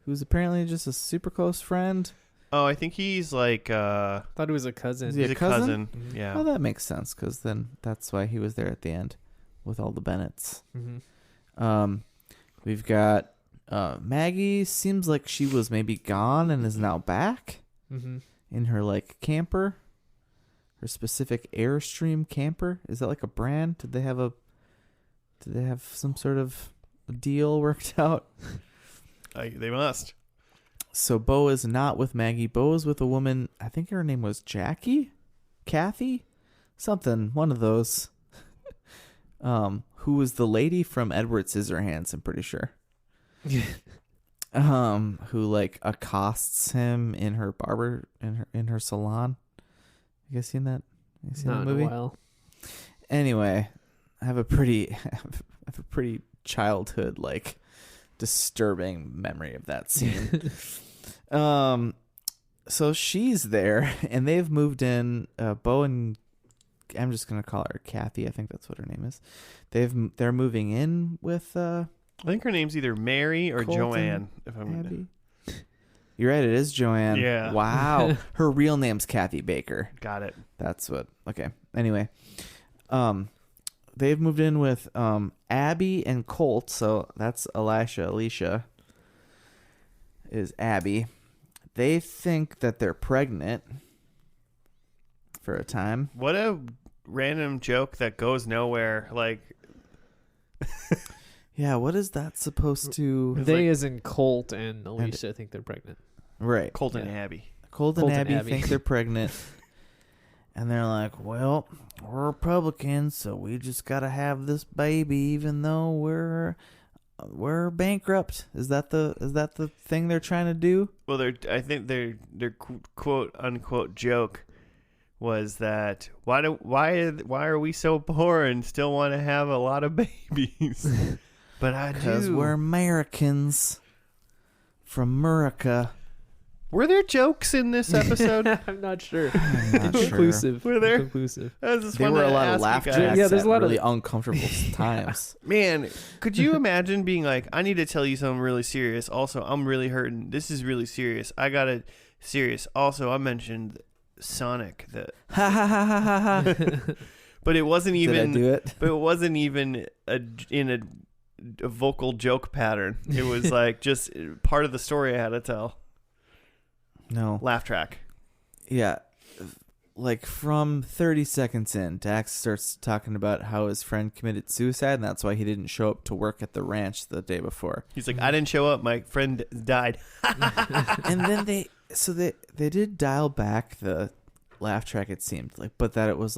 C: who's apparently just a super close friend.
A: Oh, I think he's like...
B: Thought it was a cousin.
C: Is he
A: he's
C: a cousin?
A: Yeah.
C: Well, that makes sense, because then that's why he was there at the end with all the Bennetts.
B: Mm-hmm.
C: We've got Maggie. Seems like she was maybe gone and is now back in her like camper, her specific Airstream camper. Is that like a brand? Did they have some sort of deal worked out?
A: They must.
C: So Bo is not with Maggie. Bo is with a woman. I think her name was Kathy, something. One of those. Who was the lady from Edward Scissorhands? I'm pretty sure. Who like accosts him in her barber in her salon. You guys seen that? You seen
B: Not
C: the movie?
B: in a while.
C: Anyway, I have a pretty childhood like disturbing memory of that scene. So she's there, and they've moved in. Bo and I'm just gonna call her Kathy. I think that's what her name is. They're moving in with.
A: I think her name's either Mary or
C: Colton
A: Joanne. If I'm
C: Abby. You're right. It is Joanne.
A: Yeah.
C: Wow. Her real name's Kathy Baker.
A: Got it.
C: That's what. Okay. Anyway, they've moved in with Abby and Colt. So that's Alicia is Abby. They think that they're pregnant for a time.
A: What a random joke that goes nowhere. Like,
C: Yeah, what is that supposed to?
A: It's
B: They
A: like-
B: as in Colt and Alicia think they're pregnant.
C: Right.
A: Colton
B: Yeah.
A: Abbey.
C: Colt and
B: Colt and
C: Abby
B: Abby.
C: think they're pregnant. And they're like, well, we're Republicans, so we just got to have this baby even though we're bankrupt. Is that the thing they're trying to do?
A: Well, I think their quote unquote joke was that why are we so poor and still want to have a lot of babies? But I
C: Because
A: do.
C: we're Americans from America.
A: Were there jokes in this episode?
B: I'm not sure.
C: I'm not sure.
B: Inconclusive.
A: Were there?
B: Inconclusive.
A: I was just
C: There were
A: wanted
C: a
A: to
C: lot of
A: ask
C: laugh
A: you
C: tracks
A: guys.
B: Yeah, there's
C: at
B: a lot of-
C: really uncomfortable times.
A: Man, could you imagine being like, I need to tell you something really serious. Also, I'm really hurting. This is really serious. I got to serious. Also, I mentioned Sonic,
C: Ha ha ha ha ha ha.
A: but it wasn't
C: Did I
A: even.
C: do it?
A: But it wasn't even in a vocal joke pattern. It was like just part of the story I had to tell.
C: No.
A: Laugh track.
C: Yeah. Like from 30 seconds in, Dax starts talking about how his friend committed suicide, and that's why he didn't show up to work at the ranch the day before.
A: He's like, I didn't show up. My friend died.
C: And then they did dial back the laugh track, it seemed like, but that it was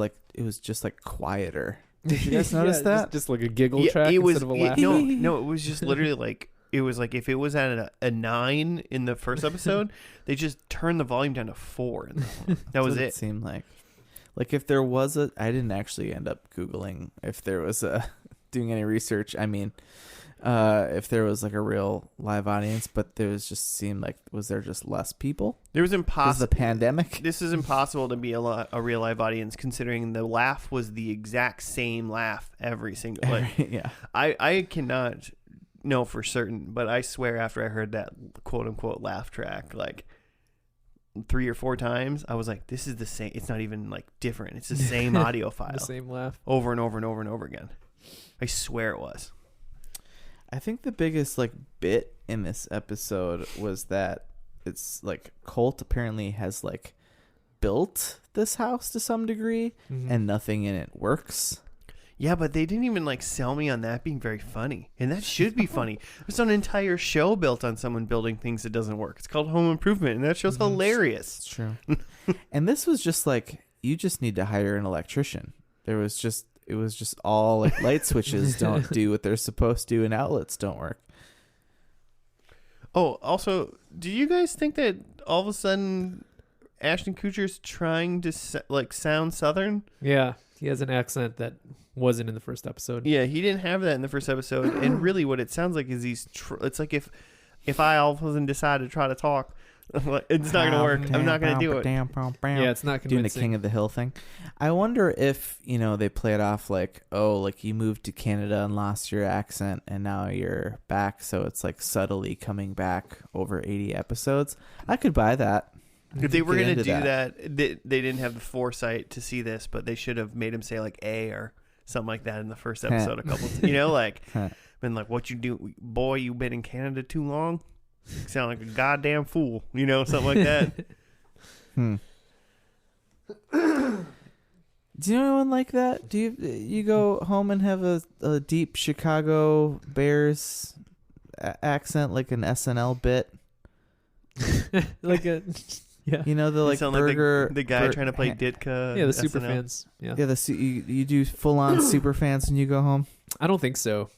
C: just like quieter. Did you guys notice
B: Yeah,
C: that?
B: Just like a giggle
A: Yeah,
B: track
A: it was
B: instead of a laugh.
A: no, it was just literally like it was like if it was at a 9 in the first episode, they just turned the volume down to 4. In that one. That was
C: That's what
A: it.
C: seemed like. Like if there was I didn't actually end up Googling if there was doing any research. I mean, if there was like a real live audience, but there just seemed like, was there just less people?
A: There was
C: Was the
A: impossible.
C: pandemic?
A: This is impossible to be a real live audience, considering the laugh was the exact same laugh every single. Like,
C: Yeah.
A: I cannot know for certain, but I swear after I heard that quote unquote laugh track like 3 or 4 times, I was like, this is the same. It's not even like different. It's the same audio file
B: The same laugh.
A: over and over and over and over again. I swear it was.
C: I think the biggest like bit in this episode was that it's like Colt apparently has like built this house to some degree
B: Mhm.
C: and nothing in it works.
A: Yeah, but they didn't even like sell me on that being very funny. And that should be funny. There's an entire show built on someone building things that doesn't work. It's called Home Improvement, and that show's
B: Mhm.
A: hilarious.
C: It's true. And this was just like, you just need to hire an electrician. It was just all like light switches don't do what they're supposed to and outlets don't work.
A: Oh, also, do you guys think that all of a sudden Ashton Kutcher's trying to sound Southern?
B: Yeah, he has an accent that wasn't in the first episode.
A: Yeah, he didn't have that in the first episode, and really, what it sounds like is it's like if I all of a sudden decide to try to talk, it's not gonna work. I'm not gonna do it.
B: Yeah, it's not
C: Doing the
B: convincing.
C: King of the Hill thing. I wonder if, they play it off like, oh, like you moved to Canada and lost your accent and now you're back. So it's like subtly coming back over 80 episodes. I could buy that.
A: If they were
C: Get
A: gonna
C: into
A: do that, they didn't have the foresight to see this, but they should have made him say like "a" or something like that in the first episode. A couple, like been like, "What you do, boy? You been in Canada too long? You sound like a goddamn fool," something like that.
C: Do you know anyone like that? Do you go home and have a deep Chicago Bears accent, like an SNL bit?
B: Like a yeah.
C: The
A: You
C: like
A: sound
C: burger.
A: like the guy trying to play Ditka.
B: Yeah, the
A: in
B: super
A: SNL.
B: fans. Yeah.
C: Yeah, you do full on super fans when you go home.
B: I don't think so.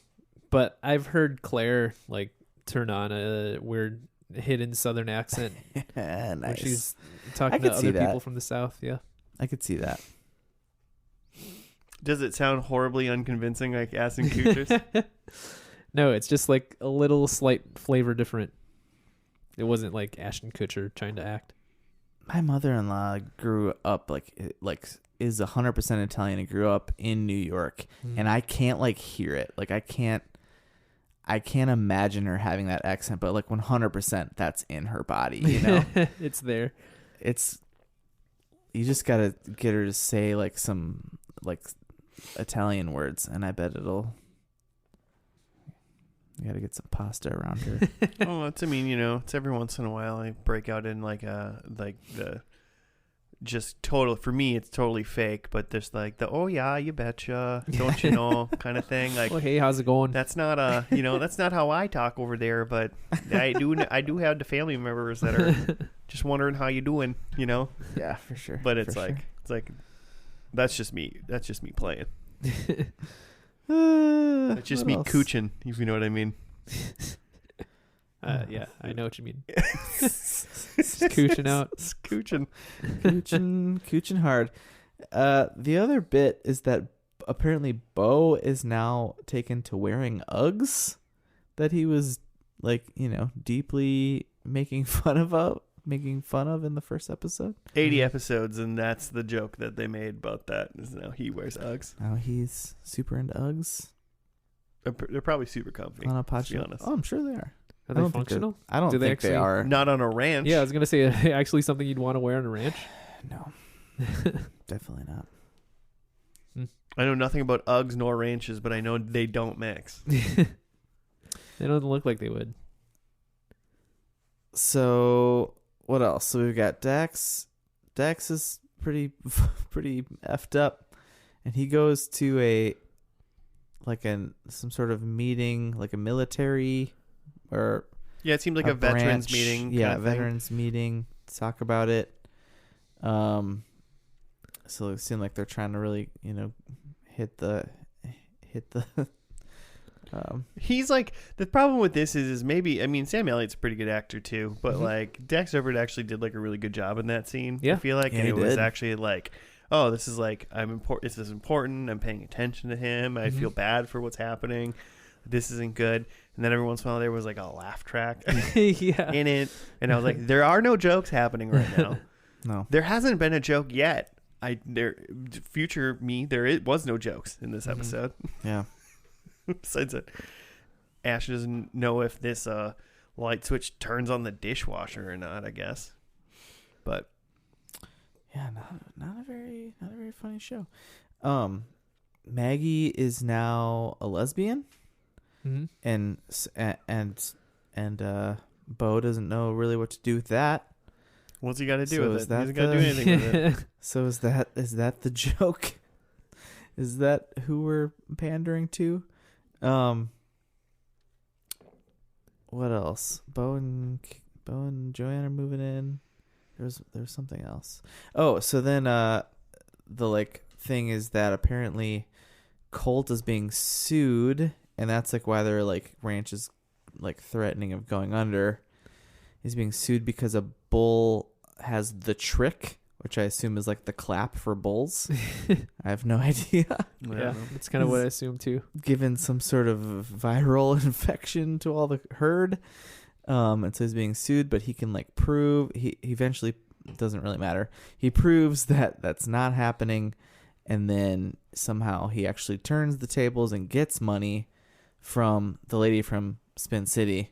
B: But I've heard Claire like turn on a weird hidden southern accent when
C: Nice.
B: she's
C: I
B: talking
C: could
B: to
C: see
B: other
C: that.
B: people from the south. Yeah.
C: I could see that.
A: Does it sound horribly unconvincing, like Ashton Kutcher's?
B: No, it's just like a little slight flavor different. It wasn't like Ashton Kutcher trying to act.
C: My mother-in-law grew up is 100% Italian and grew up in New York, and I can't like hear it. Like I can't I can't imagine her having that accent, but like 100% that's in her body, you know?
B: It's there.
C: You just got to get her to say like some like Italian words, and I bet you got to get some pasta around her.
A: Oh, it's it's every once in a while I break out in just total, for me it's totally fake, but there's like the oh yeah, you betcha, don't you know kind of thing. Like,
B: Well, hey, how's it going?
A: that's not that's not how I talk over there, but I do have the family members that are just wondering how you doing,
C: Yeah, for sure.
A: but it's
C: for
A: like
C: sure.
A: it's like that's just me playing. It's just
C: What
A: me
C: else?
A: cooching, if you know what I mean.
B: Yeah, I know what you mean. Scooching out.
A: Scooching.
C: Cooching hard. The other bit is that apparently Bo is now taken to wearing Uggs that he was like, deeply making fun of in the first episode.
A: 80 episodes, and that's the joke that they made about that, is now he wears Uggs.
C: Now he's super into Uggs
A: They're probably super comfy.
C: on a
A: to be
C: podcast.
A: honest.
C: Oh, I'm sure they are.
B: Are
C: I
B: they
C: don't think they're-
B: functional?
C: I don't
B: Do they
C: think they
B: actually-
C: are.
A: Not on a ranch.
B: Yeah, I was gonna say actually something you'd want to wear on a ranch.
C: No, definitely not.
A: I know nothing about Uggs nor ranches, but I know they don't mix.
B: They don't look like they would.
C: So what else? So we've got Dax. Dax is pretty effed up, and he goes to some sort of meeting, like a military or
A: Yeah, it seemed like a veterans
C: branch.
A: meeting.
C: Yeah,
A: kind of thing.
C: veterans meeting to talk about it. So it seemed like they're trying to really, hit the.
A: He's like, the problem with this is maybe, Sam Elliott's a pretty good actor too, but like Dax Everett actually did like a really good job in that scene.
B: Yeah.
A: I feel like,
C: Yeah,
A: and
C: he
A: it was
C: did.
A: actually like, oh, this is like, this is important. I'm paying attention to him. I feel bad for what's happening. This isn't good. And then every once in a while there was like a laugh track
B: Yeah.
A: in it. And I was like, there are no jokes happening right now.
C: No.
A: There hasn't been a joke yet. Future me, was no jokes in this episode.
C: Yeah.
A: Besides that, Ash doesn't know if this light switch turns on the dishwasher or not, I guess. But
C: Yeah, not a very funny show. Maggie is now a lesbian,
B: Mhm.
C: and Bo doesn't know really what to do with that.
A: what's he got to do
C: So
A: with
C: is
A: it? He
C: that
A: doesn't got to do anything with it.
C: So is that the joke? Is that who we're pandering to? What else? Bo and Joanne are moving in. There's something else. Oh, so then the thing is that apparently Colt is being sued, and that's like why their ranch is threatening of going under. He's being sued because a bull has the trick, which I assume is like the clap for bulls. I have no idea.
B: Yeah, that's kind of what I assumed too.
C: Given some sort of viral infection to all the herd. And so he's being sued, but he can prove, he eventually, doesn't really matter. He proves that that's not happening. And then somehow he actually turns the tables and gets money from the lady from Spin City.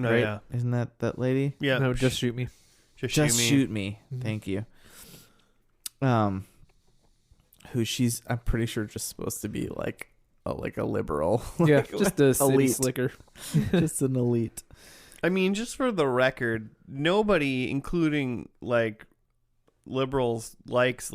A: Oh,
C: Right?
A: yeah.
C: Isn't that lady?
A: Yeah.
B: No, just shoot me.
C: Just shoot me.
B: Mhm.
C: Thank you. Who I'm pretty sure just supposed to be like a liberal.
B: Yeah, just a city
C: elite.
B: slicker.
C: Just an elite.
A: Just for the record, nobody, including liberals, likes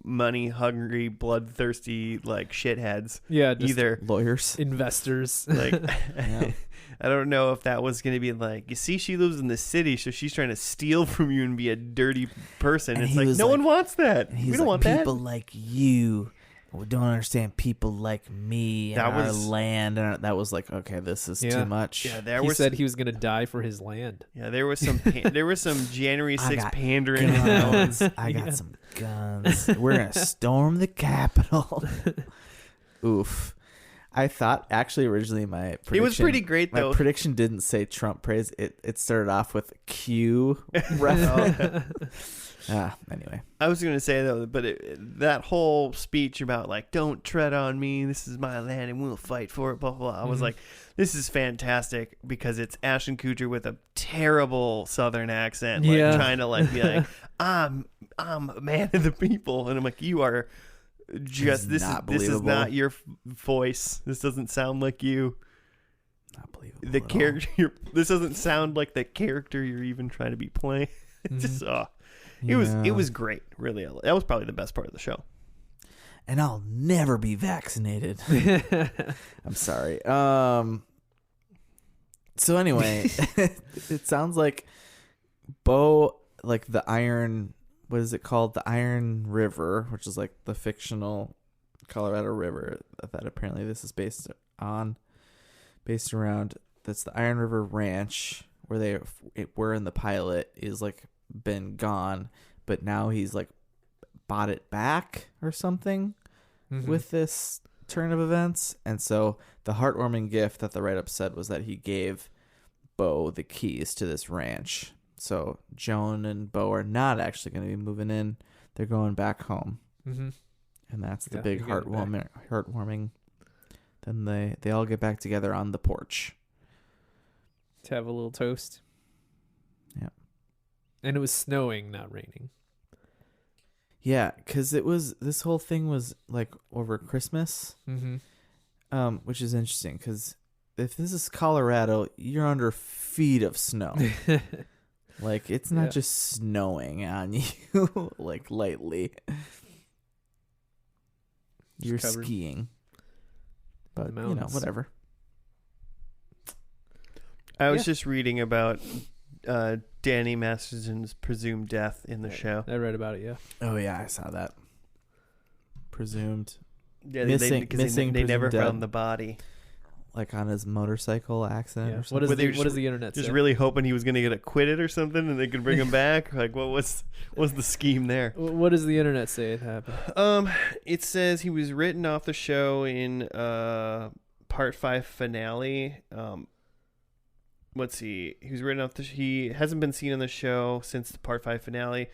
A: money hungry, bloodthirsty shitheads
B: Yeah, just
A: either.
C: Lawyers.
B: investors.
C: Yeah.
A: I don't know if that was going to be you see, she lives in the city, so she's trying to steal from you and be a dirty person.
C: And
A: It's
C: he was
A: no one wants that.
C: And he's
A: We don't want
C: people
A: that.
C: like you don't understand people like me and
A: That
C: our
A: was-
C: land. And that was okay, this is
B: Yeah.
C: too much.
A: Yeah, there
B: He
A: was
B: said he was gonna die for his land.
A: Yeah, there was some there was some January
C: I
A: 6th
C: got
A: pandering.
C: guns. I got
B: Yeah.
C: some guns. We're gonna storm the Capitol. Oof. I thought actually originally my prediction,
A: It was pretty great
C: my
A: though.
C: prediction didn't say Trump praise. It started off with Q reference. Anyway.
A: I was gonna say though, but that whole speech about like, don't tread on me, this is my land and we'll fight for it, blah blah blah. I was like, this is fantastic because it's Ashton Kutcher with a terrible Southern accent, like trying to like be like, I'm a man of the people, and I'm like, you are just this is not your voice. This doesn't sound like you.
C: Not believable.
A: The character. This doesn't sound like the character you're even trying to be playing. Just It was great, really. That was probably the best part of the show.
C: And I'll never be vaccinated. I'm sorry. So anyway, it sounds like Bo, like the Iron, what is it called? The Iron River, which is like the fictional Colorado River that apparently this is based around. That's the Iron River Ranch where they were in the pilot is like been gone, but now he's like bought it back or something with this turn of events. And so the heartwarming gift that the write-up said was that he gave Bo the keys to this ranch. So Joan and Bo are not actually going to be moving in. They're going back home. And that's the big heartwarming. Then they all get back together on the porch
B: to have a little toast.
C: Yeah.
B: And it was snowing, not raining.
C: Yeah, because this whole thing was like over Christmas, which is interesting because if this is Colorado, you're under feet of snow. Like, it's not just snowing on you, like, lightly. You're skiing. But, you know, whatever.
A: I was just reading about Danny Masterson's presumed death in the show.
B: I read about it, yeah.
C: Oh, yeah, I saw that. Presumed.
A: Yeah,
C: missing.
A: They never
C: dead.
A: found the body.
C: Like on his motorcycle accident or something.
B: What does the internet say?
A: Just really hoping he was going to get acquitted or something and they could bring him back? Like, what was the scheme there?
B: What does the internet say it happened?
A: It says he was written off the show in part 5 finale. Let's see. He was written off. He hasn't been seen in the show since the part 5 finale.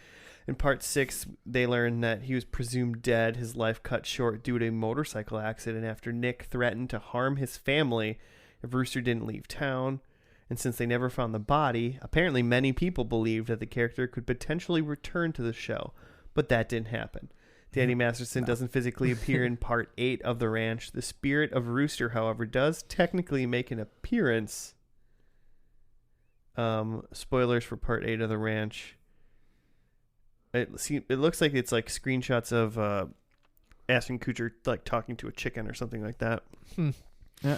A: In part 6, they learned that he was presumed dead, his life cut short due to a motorcycle accident after Nick threatened to harm his family if Rooster didn't leave town. And since they never found the body, apparently many people believed that the character could potentially return to the show, but that didn't happen. Danny Masterson doesn't physically appear in part 8 of The Ranch. The spirit of Rooster, however, does technically make an appearance. Spoilers for part 8 of The Ranch. It looks like it's like screenshots of Ashton Kutcher like talking to a chicken or something like that.
C: Yeah.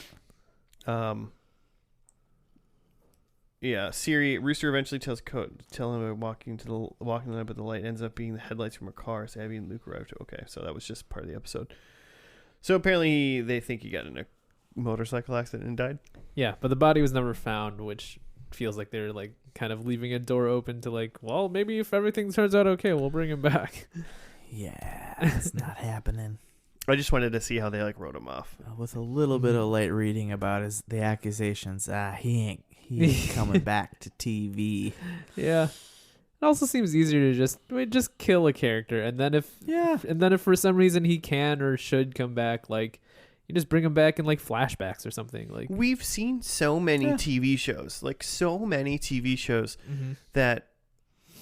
A: Yeah. Siri. Rooster eventually tell him about walking the line, but the light ends up being the headlights from a car. So Abby and Luke arrived. Okay, so that was just part of the episode. So apparently they think he got in a motorcycle accident and died.
B: Yeah, but the body was never found, which feels like they're like kind of leaving a door open to like, well, maybe if everything turns out okay, we'll bring him back.
C: Yeah, it's not happening.
A: I just wanted to see how they like wrote him off.
C: With a little bit of light reading about the accusations, he ain't coming back to TV.
B: Yeah. It also seems easier to just kill a character, and then if for some reason he can or should come back, like you just bring him back in like flashbacks or something. Like
A: we've seen so many TV shows, that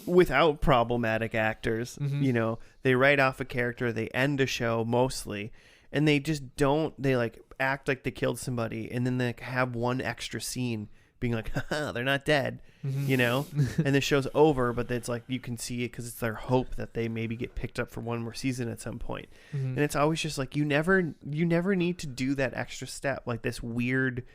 A: without problematic actors, you know, they write off a character, they end a show mostly, and they just don't. They like act like they killed somebody, and then they have one extra scene being like, haha, they're not dead, you know, and the show's over, but it's like you can see it because it's their hope that they maybe get picked up for one more season at some point. And it's always just like you never need to do that extra step, like this weird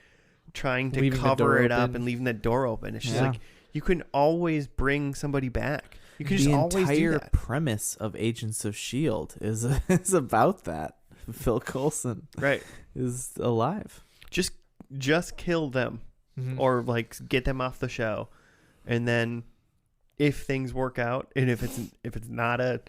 A: trying to cover it up and leaving the door open. It's just like you can always bring somebody back. You can just always do that. The entire
C: premise of Agents of S.H.I.E.L.D. is about that. Phil Coulson is alive.
A: Just kill them. Or like get them off the show, and then if things work out, and if it's not a,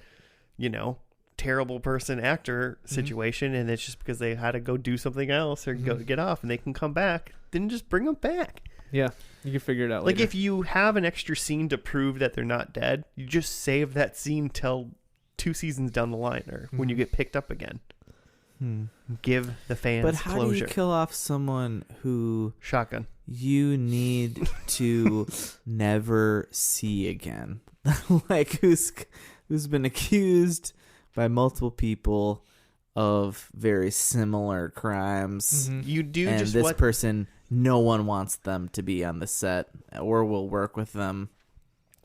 A: you know, terrible person actor situation, and it's just because they had to go do something else or go get off, and they can come back. Then just bring them back.
B: Yeah, you can figure it out later.
A: Like if you have an extra scene to prove that they're not dead, you just save that scene till 2 seasons down the line or when you get picked up again. Give the fans
C: But how
A: closure.
C: do you kill off someone who
A: Shotgun.
C: you need to never see again? Like who's been accused by multiple people of very similar crimes.
A: You do
C: And
A: just
C: this
A: what
C: person, no one wants them to be on the set or will work with them.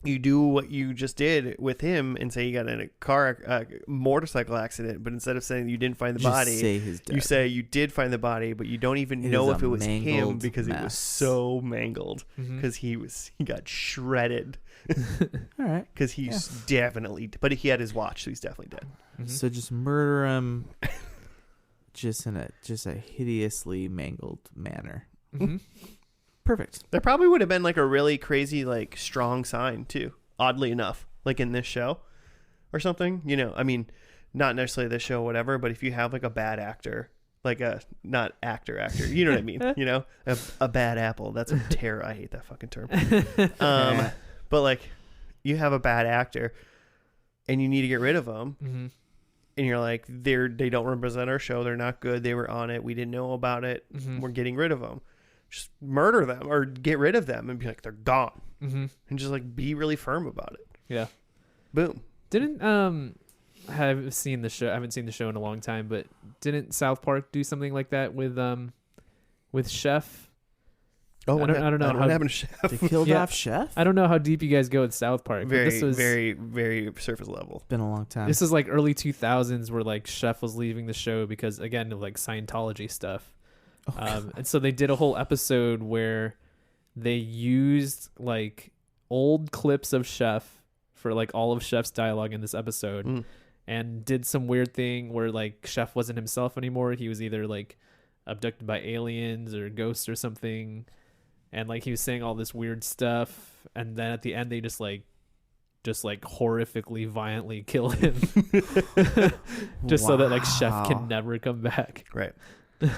A: you do what you just did with him and say you got in a motorcycle accident, but instead of saying you didn't find the
C: Just
A: body,
C: say he's dead.
A: you say you did find the body, but you don't even
C: It
A: know
C: is
A: if
C: a
A: it was him
C: mangled
A: because it was
C: mess.
A: so mangled because he got shredded
C: All right.
A: because he's definitely, but he had his watch, so he's definitely dead.
C: So just murder him just in a hideously mangled manner. Perfect.
A: There probably would have been like a really crazy, like strong sign too. Oddly enough, like in this show or something, you know, I mean, not necessarily this show, whatever, but if you have like a bad actor, like a not actor, you know what I mean? You know, a bad apple. That's a terror. I hate that fucking term. But like you have a bad actor and you need to get rid of them. And you're like, they don't represent our show. They're not good. They were on it. We didn't know about it. We're getting rid of them. Just murder them or get rid of them and be like, they're gone. And just like be really firm about it.
B: Yeah.
A: Boom.
B: Didn't I haven't seen the show in a long time, but didn't South Park do something like that with Chef?
A: Oh,
B: I don't know
A: what
B: how-
A: happened to Chef?
C: They killed
B: Yeah.
C: off Chef?
B: I don't know how deep you guys go with South Park. But
A: Very,
B: this was
A: very, very surface level.
C: Been a long time.
B: This is like early 2000s where like Chef was leaving the show because again of like Scientology stuff. And so they did a whole episode where they used like old clips of Chef for like all of Chef's dialogue in this episode and did some weird thing where like Chef wasn't himself anymore. He was either like abducted by aliens or ghosts or something. And like he was saying all this weird stuff. And then at the end they just horrifically violently kill him just so that like Chef can never come back.
A: Right.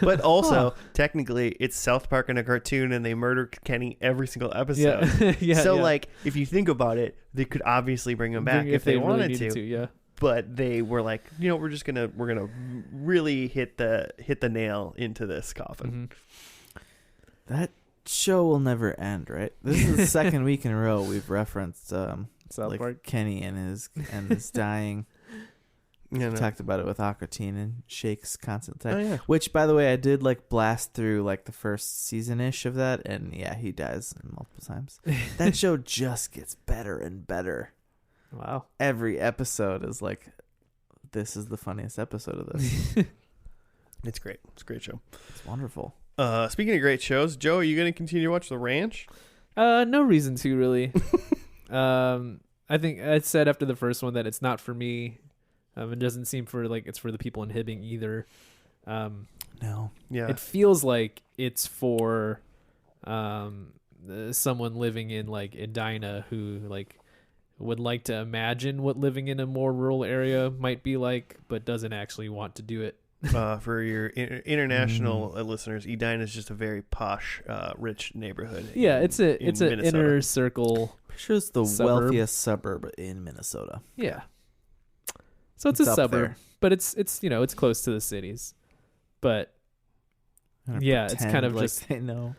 A: But also, technically, it's South Park in a cartoon, and they murder Kenny every single episode. So, like, if you think about it, they could obviously bring him back if they
B: really
A: wanted
B: needed
A: to.
B: Yeah.
A: But they were like, you know, we're gonna really hit the nail into this coffin.
C: That show will never end, right? This is the second week in a row we've referenced
B: South
C: like
B: Park.
C: Kenny and his dying.
A: You know?
C: Talked about it with Aquatine and Shake's constant attack.
A: Oh, yeah.
C: Which, by the way, I did like blast through like the first season-ish of that, and yeah, he dies multiple times. That show just gets better and better.
B: Wow.
C: Every episode is like, this is the funniest episode of this.
A: It's great. It's a great show.
C: It's wonderful.
A: Speaking of great shows, Joe, are you going to continue to watch The Ranch?
B: No reason to really. I think I said after the first one that it's not for me. It doesn't seem for like it's for the people in Hibbing either.
C: No.
A: Yeah.
B: It feels like it's for someone living in like Edina who like would like to imagine what living in a more rural area might be like, but doesn't actually want to do it.
A: For your international listeners, Edina is just a very posh, rich neighborhood.
B: Yeah, it's an
A: Minnesota.
B: inner circle.
C: Pretty sure it's the
B: Suburb.
C: wealthiest suburb in Minnesota.
B: Yeah. So it's
C: It's
B: a
C: up
B: suburb,
C: there.
B: but it's it's close to the cities. But
C: I'm gonna
B: yeah, it's
C: pretend
B: kind of
C: like
B: just
C: they know.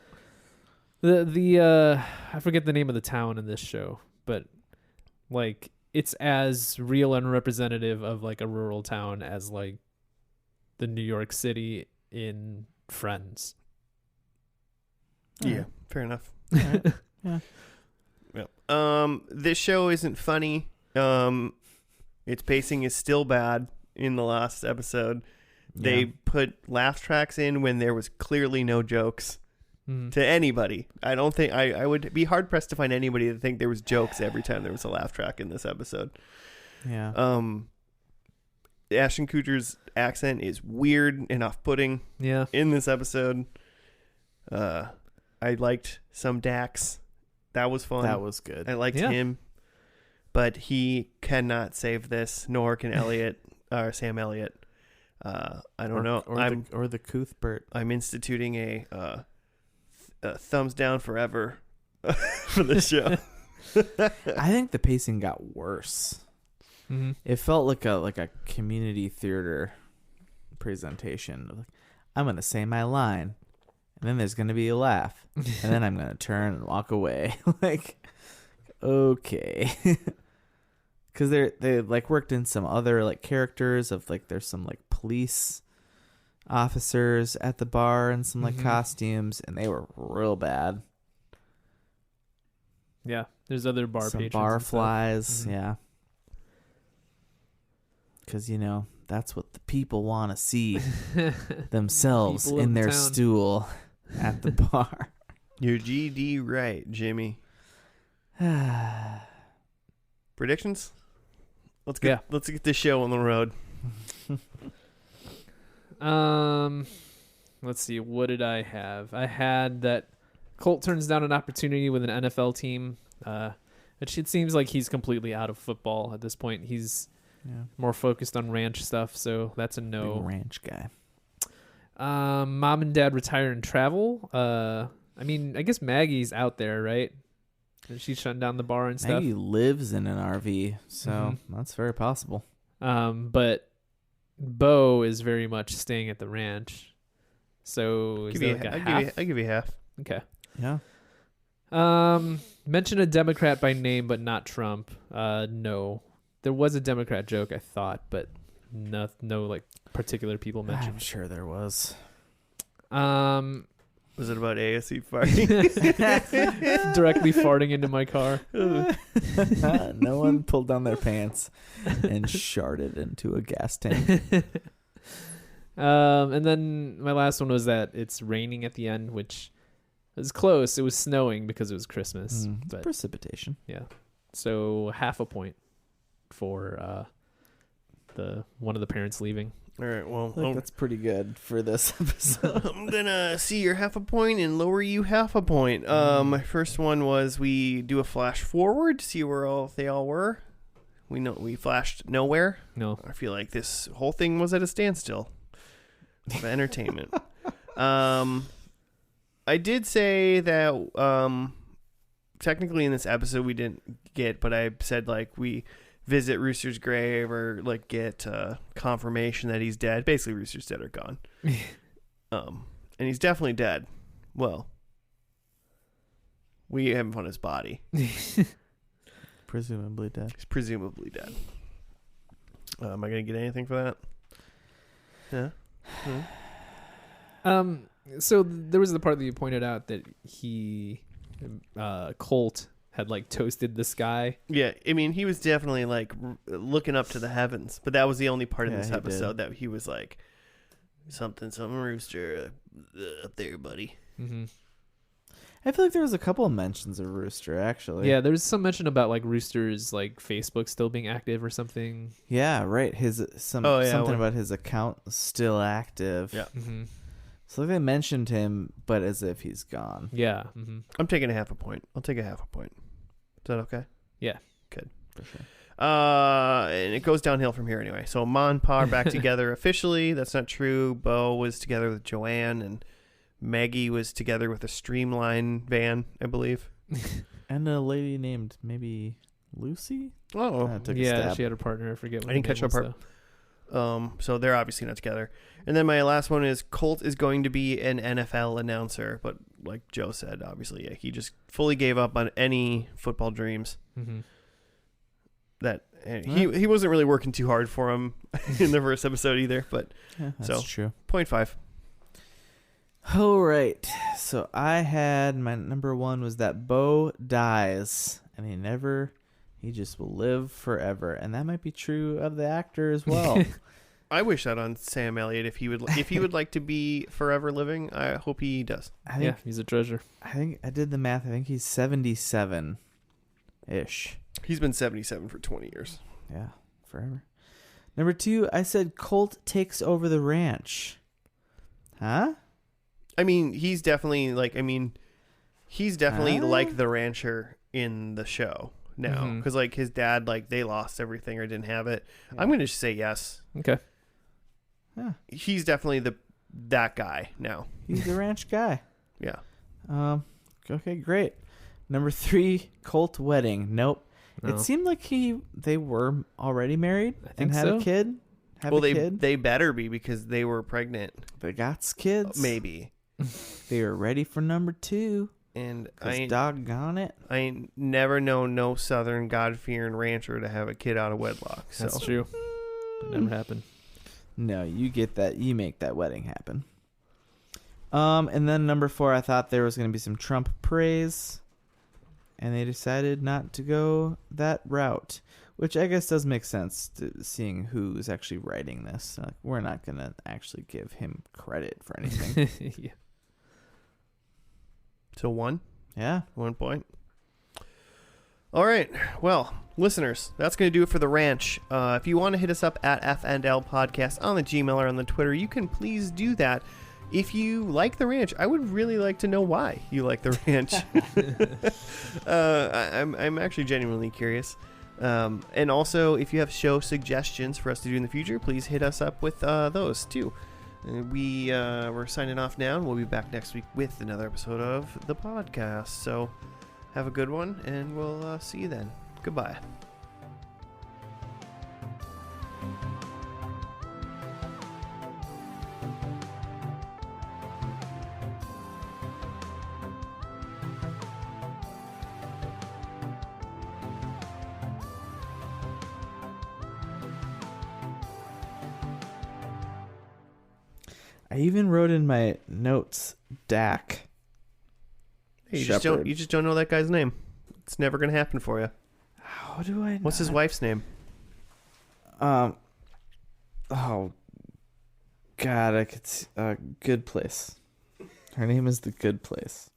B: the I forget the name of the town in this show, but like it's as real and representative of like a rural town as like the New York City in Friends.
A: Yeah, fair enough.
C: Yeah.
A: This show isn't funny. Its pacing is still bad in the last episode. They put laugh tracks in when there was clearly no jokes to anybody. I don't think I would be hard pressed to find anybody to think there was jokes every time there was a laugh track in this episode.
C: Yeah.
A: Ashton Kutcher's accent is weird and off-putting
B: Yeah.
A: in this episode. I liked some Dax. That was fun.
C: That was good.
A: I liked
B: Yeah.
A: him, but he cannot save this, nor can Elliot. or Sam Elliott. I don't know.
C: Or the Cuthbert.
A: I'm instituting a thumbs down forever for the show.
C: I think the pacing got worse.
B: Mm-hmm.
C: It felt like a community theater presentation. Like, I'm gonna say my line, and then there's gonna be a laugh, and then I'm gonna turn and walk away. Like, okay, because they like worked in some other like characters of like there's some like police officers at the bar and some like
B: Mhm.
C: costumes, and they were real bad.
B: Yeah, there's other bar
C: Some
B: patrons.
C: bar flies,
B: Mhm.
C: yeah. Because that's what the people want to see themselves
B: People of
C: in
B: the
C: their
B: town.
C: stool at the bar.
A: You're GD right, Jimmy. Predictions? Let's get this show on the road.
B: Let's see. What did I have? I had that Colt turns down an opportunity with an NFL team. It seems like he's completely out of football at this point. He's
C: Yeah.
B: more focused on ranch stuff, so that's a
C: Big
B: no.
C: ranch guy.
B: Mom and dad retire and travel. I mean, I guess Maggie's out there, right? And she's shutting down the bar and stuff.
C: Maggie lives in an RV, so
B: Mhm.
C: that's very possible.
B: But Bo is very much staying at the ranch. So is there like a half?
A: I'll give you half.
B: Okay.
C: Yeah.
B: Mention a Democrat by name, but not Trump. No, there was a Democrat joke I thought, but no like particular people
C: I'm
B: mentioned.
C: sure there was.
A: Was it about ASC party?
B: Directly farting into my car.
C: No one pulled down their pants and sharted into a gas tank.
B: And then my last one was that it's raining at the end, which was close. It was snowing because it was Christmas,
C: It's
B: but
C: precipitation.
B: yeah. So half a point for the one of the parents leaving.
A: All right, well,
C: I think that's pretty good for this episode.
A: I'm gonna see your half a point and lower you half a point. My first one was we do a flash forward to see where they all were. We flashed nowhere.
B: No.
A: I feel like this whole thing was at a standstill of entertainment. I did say that technically in this episode we didn't get, but I said like we visit Rooster's grave or like get confirmation that he's dead. Basically, Rooster's dead or gone. And he's definitely dead. Well, we haven't found his body.
C: Presumably dead.
A: He's presumably dead. Am I gonna get anything for that? Yeah.
B: So there was the part that you pointed out that Colt had like toasted the sky.
A: Yeah, I mean, he was definitely like looking up to the heavens, but that was the only part in
C: Yeah,
A: this
C: he
A: episode that he was like, something Rooster up there, buddy.
B: Mm-hmm.
C: I feel like there was a couple of mentions of Rooster, actually.
B: Yeah, there was some mention about like Rooster's like Facebook still being active or something.
C: Yeah, right. Something
A: when-
C: about his account still active.
A: Yeah.
B: Mm-hmm.
C: So they mentioned him, but as if he's gone.
B: Yeah. Mm-hmm.
A: I'm taking a half a point. I'll take a half a point. Is that okay?
B: Yeah.
A: Good.
C: For sure.
A: And it goes downhill from here anyway. So Ma and Pa are back together officially. That's not true. Bo was together with Joanne, and Maggie was together with a Streamline van, I believe.
C: And a lady named maybe Lucy?
A: Oh,
C: Took a
B: Yeah,
C: stab.
B: she had a partner. I forget what
A: I didn't
B: her
A: catch
B: name
A: that
B: was,
A: part. So they're obviously not together. And then my last one is Colt is going to be an NFL announcer, but like Joe said, obviously, yeah, he just fully gave up on any football dreams.
B: though. Mm-hmm.
A: That and he wasn't really working too hard for him in the first episode either. But
C: Yeah, that's
A: So-
C: true.
A: 0.5.
C: All right. So I had my number one was that Bo dies and he just will live forever. And that might be true of the actor as well.
A: I wish that on Sam Elliott if he would like to be forever living. I hope he does.
C: I
B: Yeah,
C: think
B: he's a treasure.
C: I did the math. I think he's 77 ish.
A: He's been 77 for 20 years.
C: Yeah, forever. Number two, I said Colt takes over the ranch. Huh?
A: I mean, he's definitely like the rancher in the show. now
B: Mhm.
A: because like his dad, like they lost everything or didn't have it. I'm gonna just say yes.
B: Okay.
C: Yeah,
A: He's definitely that guy now.
C: he's the ranch guy.
A: Yeah.
C: Okay, great. Number 3, Colt wedding. Nope.
B: No.
C: It seemed like they were already married
B: I think
C: and had
B: so.
C: a kid. Have
A: Well,
C: a kid.
A: they better be because they were pregnant.
C: They got kids.
A: Maybe.
C: They were ready for number 2.
A: And I
C: 'Cause
A: ain't,
C: doggone it.
A: I ain't never known no Southern God-fearing rancher to have a kid out of wedlock. So.
B: That's true. It never happened.
C: No, you get that. You make that wedding happen. And then number 4, I thought there was going to be some Trump praise, and they decided not to go that route, which I guess does make sense seeing who's actually writing this. We're not going to actually give him credit for anything.
B: Yeah.
A: So 1
C: Yeah.
A: point. All right. Well, listeners, that's going to do it for the ranch. If you want to hit us up at FNL Podcast on the Gmail or on the Twitter, you can please do that. If you like the ranch, I would really like to know why you like the ranch. I'm actually genuinely curious. And also, if you have show suggestions for us to do in the future, please hit us up with those too. We're signing off now, and we'll be back next week with another episode of the podcast. So have a good one, and we'll see you then. Goodbye.
C: I even wrote in my notes Dak.
A: Hey, you
C: Shepherd.
A: just don't know that guy's name. It's never gonna happen for you.
C: How do I know?
A: What's his wife's name?
C: Oh, God, I could see, Good Place. Her name is The Good Place.